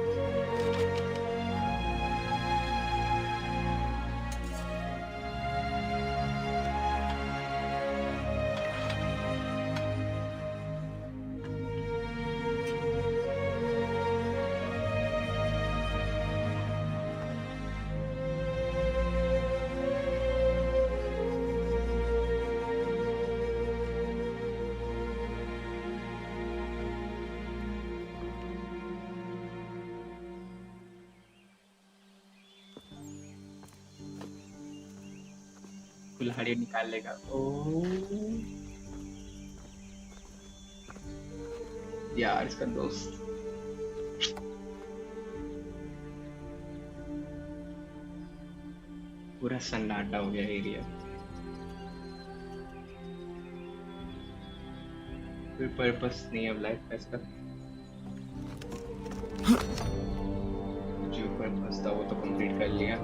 कुल्हाड़ी निकाल लेगा ओ यार इसका दोस्त पूरा सन्नाटा हो गया एरिया कोई पर्पस नहीं है लाइफ का इसका जो पर्पस था वो तो कंप्लीट कर लिया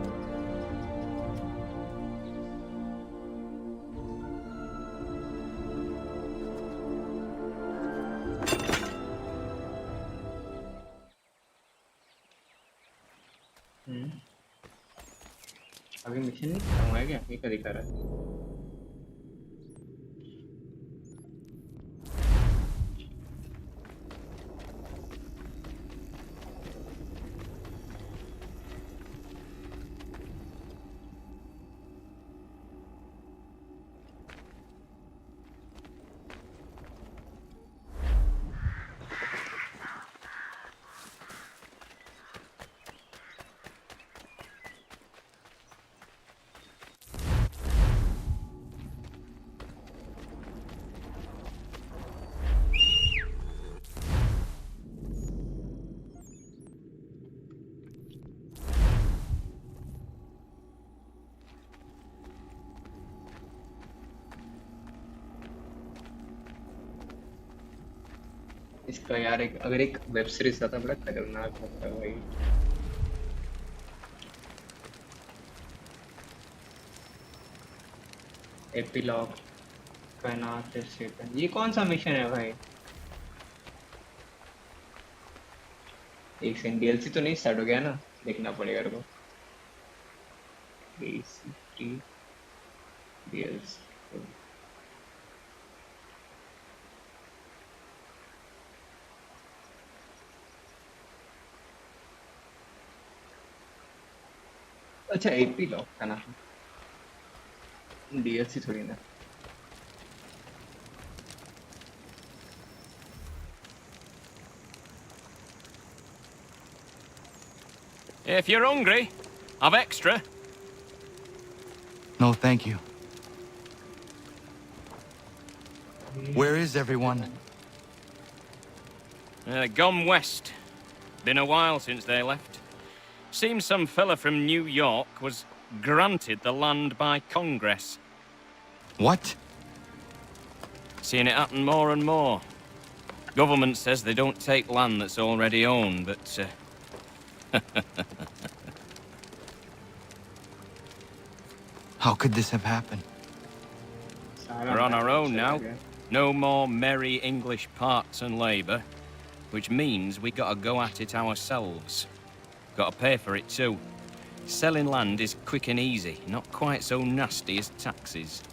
अभी मिशन नहीं खत्म हुआ है क्या ये क्या दिखा रहा है इसका यार अगर एक वेब सीरीज आता बड़ा खतरनाक होता भाई एपिलॉग कैनाट सेकंड ये कौन सा मिशन है भाई एक सेकंड डीएलसी तो नहीं स्टार्ट हो गया ना देखना पड़ेगा रुको बेसिक डीएलसी अच्छा एपिलॉग का ना डीएलसी थोड़ी ना If you're hungry, I've extra. No, thank you. Where is everyone? Gone west. Been a while since they left. Seems some fella from New York was granted the land by Congress. What? Seeing it happen more and more. Government says they don't take land that's already owned, but... How could this have happened? We're on our own now. No more merry English parts and labour, which means we gotta go at it ourselves. Gotta pay for it too. Selling land is quick and easy, not quite so nasty as taxes.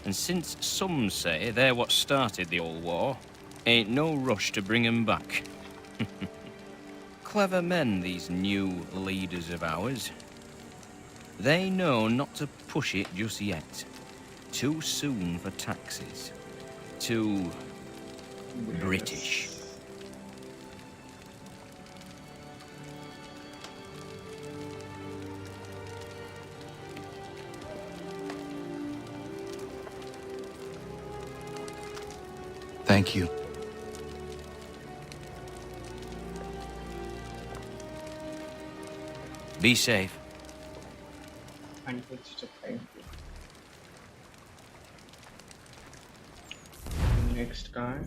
And since some say they're what started the old war, ain't no rush to bring 'em back. Clever men, these new leaders of ours. They know not to push it just yet. Too soon for taxes. Too British. Thank you. Be safe. Thank you. Next card.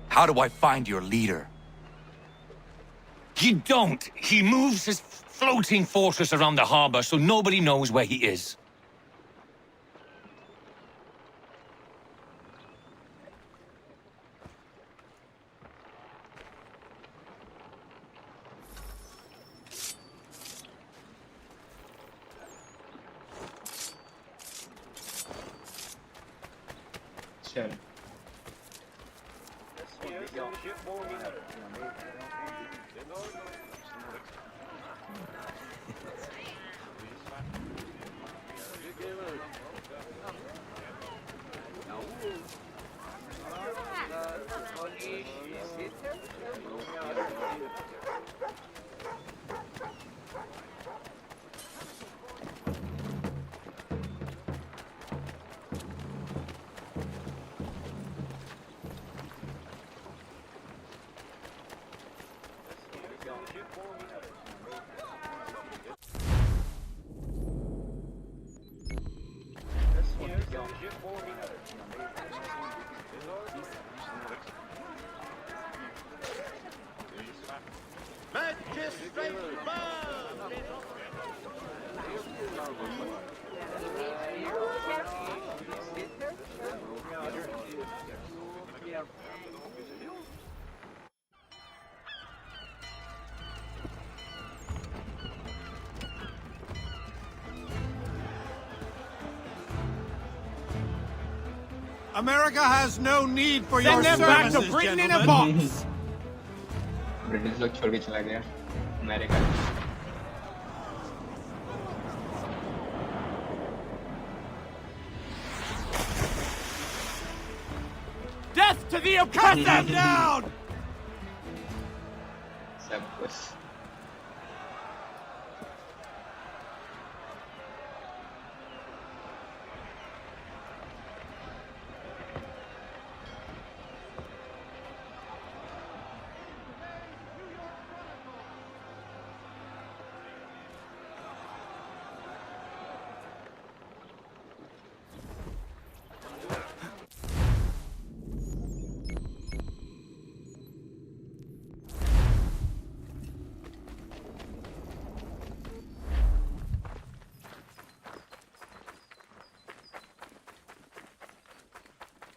How do I find your leader? You don't. He moves his floating fortress around the harbor so nobody knows where he is. Sure. America has no need for your Send them back to services, Britain in a gentlemen. box! British लोग छोड़ के चला गया America. Death to the oppressed! Cut them down! सब कुछ.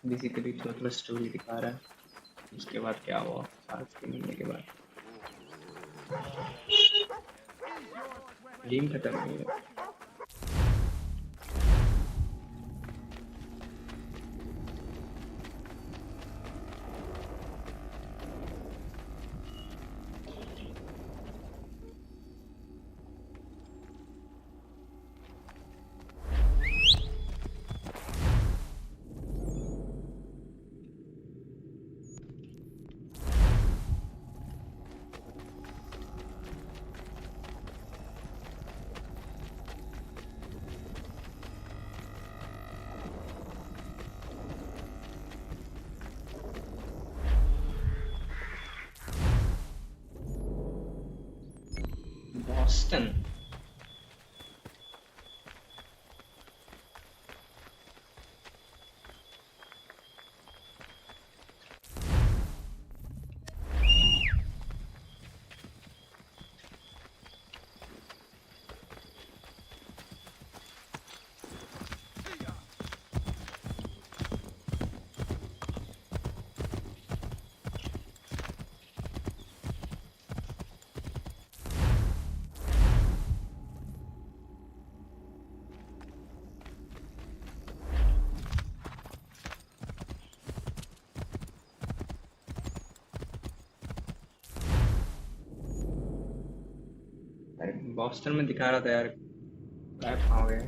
Basically थोड़ा story दिखा रहा है. उसके बाद क्या हुआ 7 के महीने के बाद. गेम खत्म नहीं है. Boston. बॉस्टन में दिखा रहा था यार. गायब कहाँ हो गए?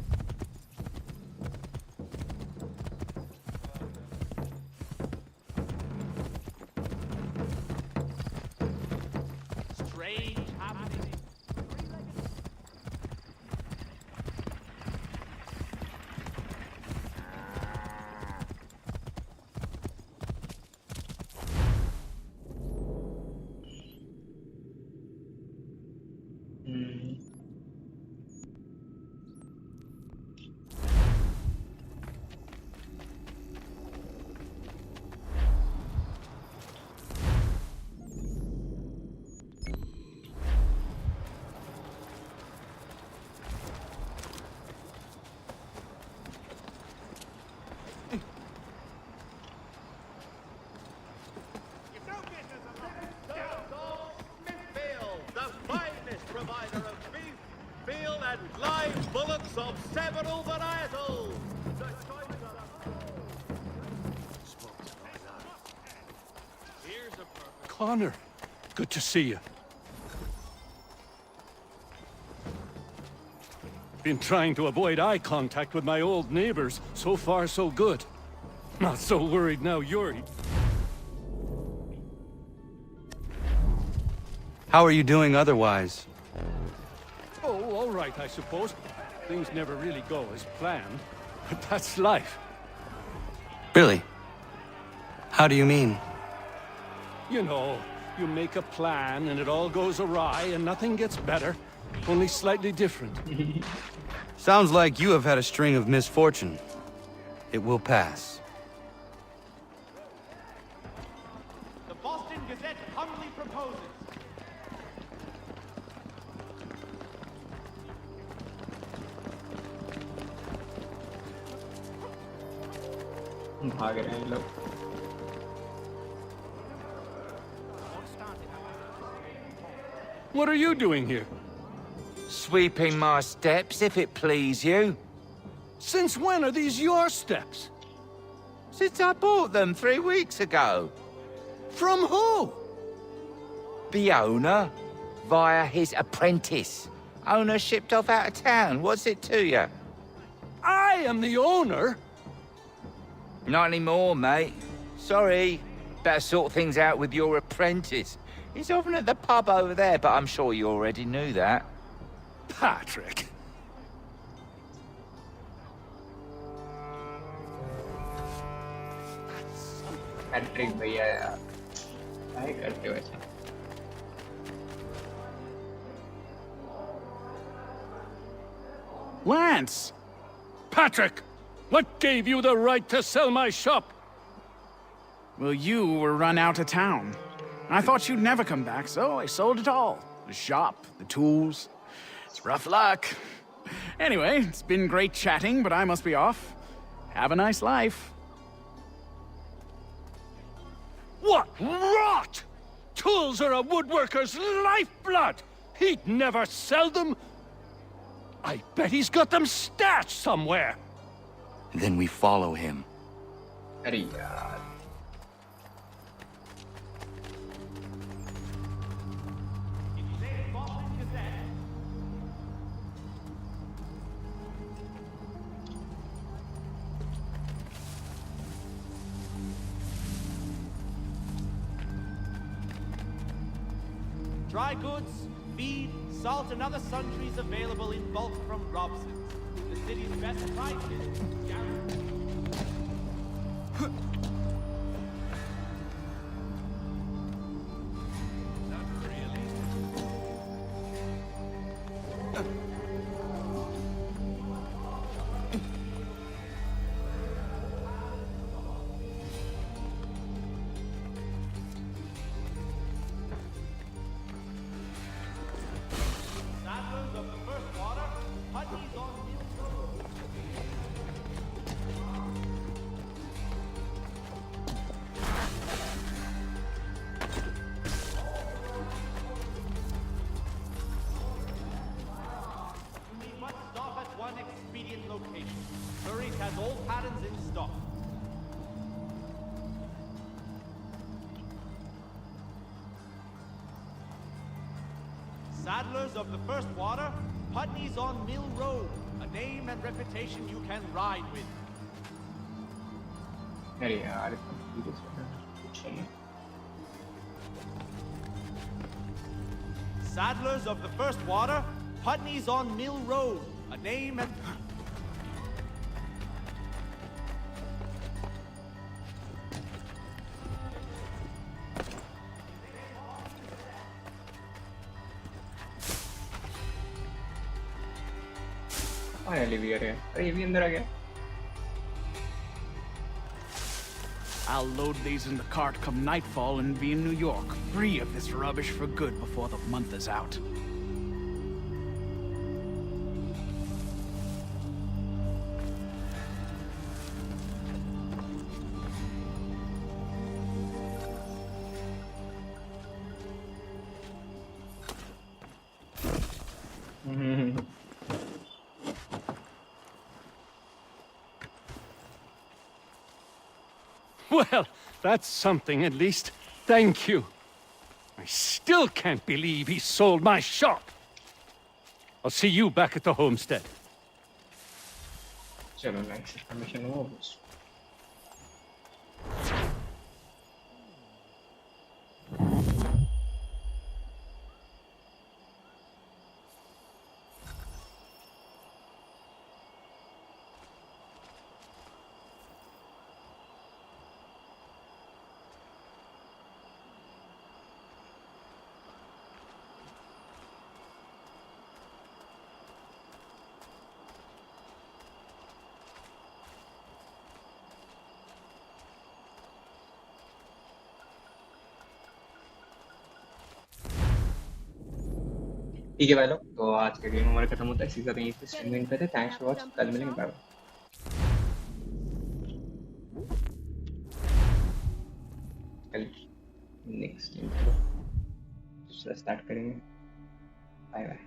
Of several varietals. Connor, good to see you. Been trying to avoid eye contact with my old neighbors. So far, so good. Not so worried now you're... How are you doing otherwise? Oh, all right, I suppose. Things never really go as planned, but that's life. Really? How do you mean? You know, you make a plan and it all goes awry and nothing gets better, only slightly different. Sounds like you have had a string of misfortune. It will pass. The Boston Gazette humbly proposes. भाग रहे हैं लोग. What are you doing here? Sweeping my steps, if it please you. Since when are these your steps? Since I bought them 3 weeks ago. From who? The owner, via his apprentice. Owner shipped off out of town. What's it to you? I am the owner? Not anymore, mate. Sorry. Better sort things out with your apprentice. He's often at the pub over there, but I'm sure you already knew that. Patrick. Patrick भैया यार. क्या करते हो ऐसा? Lance! Patrick! What gave you the right to sell my shop? Well, you were run out of town. I thought you'd never come back, so I sold it all. The shop, the tools. It's rough luck. Anyway, it's been great chatting, but I must be off. Have a nice life. What rot! Tools are a woodworker's lifeblood! He'd never sell them! I bet he's got them stashed somewhere! Then we follow him. अरे यार. Dry goods, feed, salt, and other sundries available in bulk from Robson's. The city's best prices. Has all patterns in stock. Saddlers of the First Water, Putney's on Mill Road, a name and reputation you can ride with. अरे यार. Saddlers of the First Water, Putney's on Mill Road, a name and... अरे ये भी अंदर आ गया. I'll load these in the cart come nightfall and be in New York, free of this rubbish for good before the month is out. Well, that's something at least. Thank you. I still can't believe he sold my shop. I'll see you back at the homestead. चलो next mission हो. ठीक है भाई लोग, तो आज का game हमारा खत्म होता है, इसी के साथ यहीं पे स्ट्रीम एंड करते हैं। थैंक्स फॉर वॉचिंग, कल मिलेंगे, बाय बाय। कल नेक्स्ट स्टार्ट करेंगे, बाय बाय।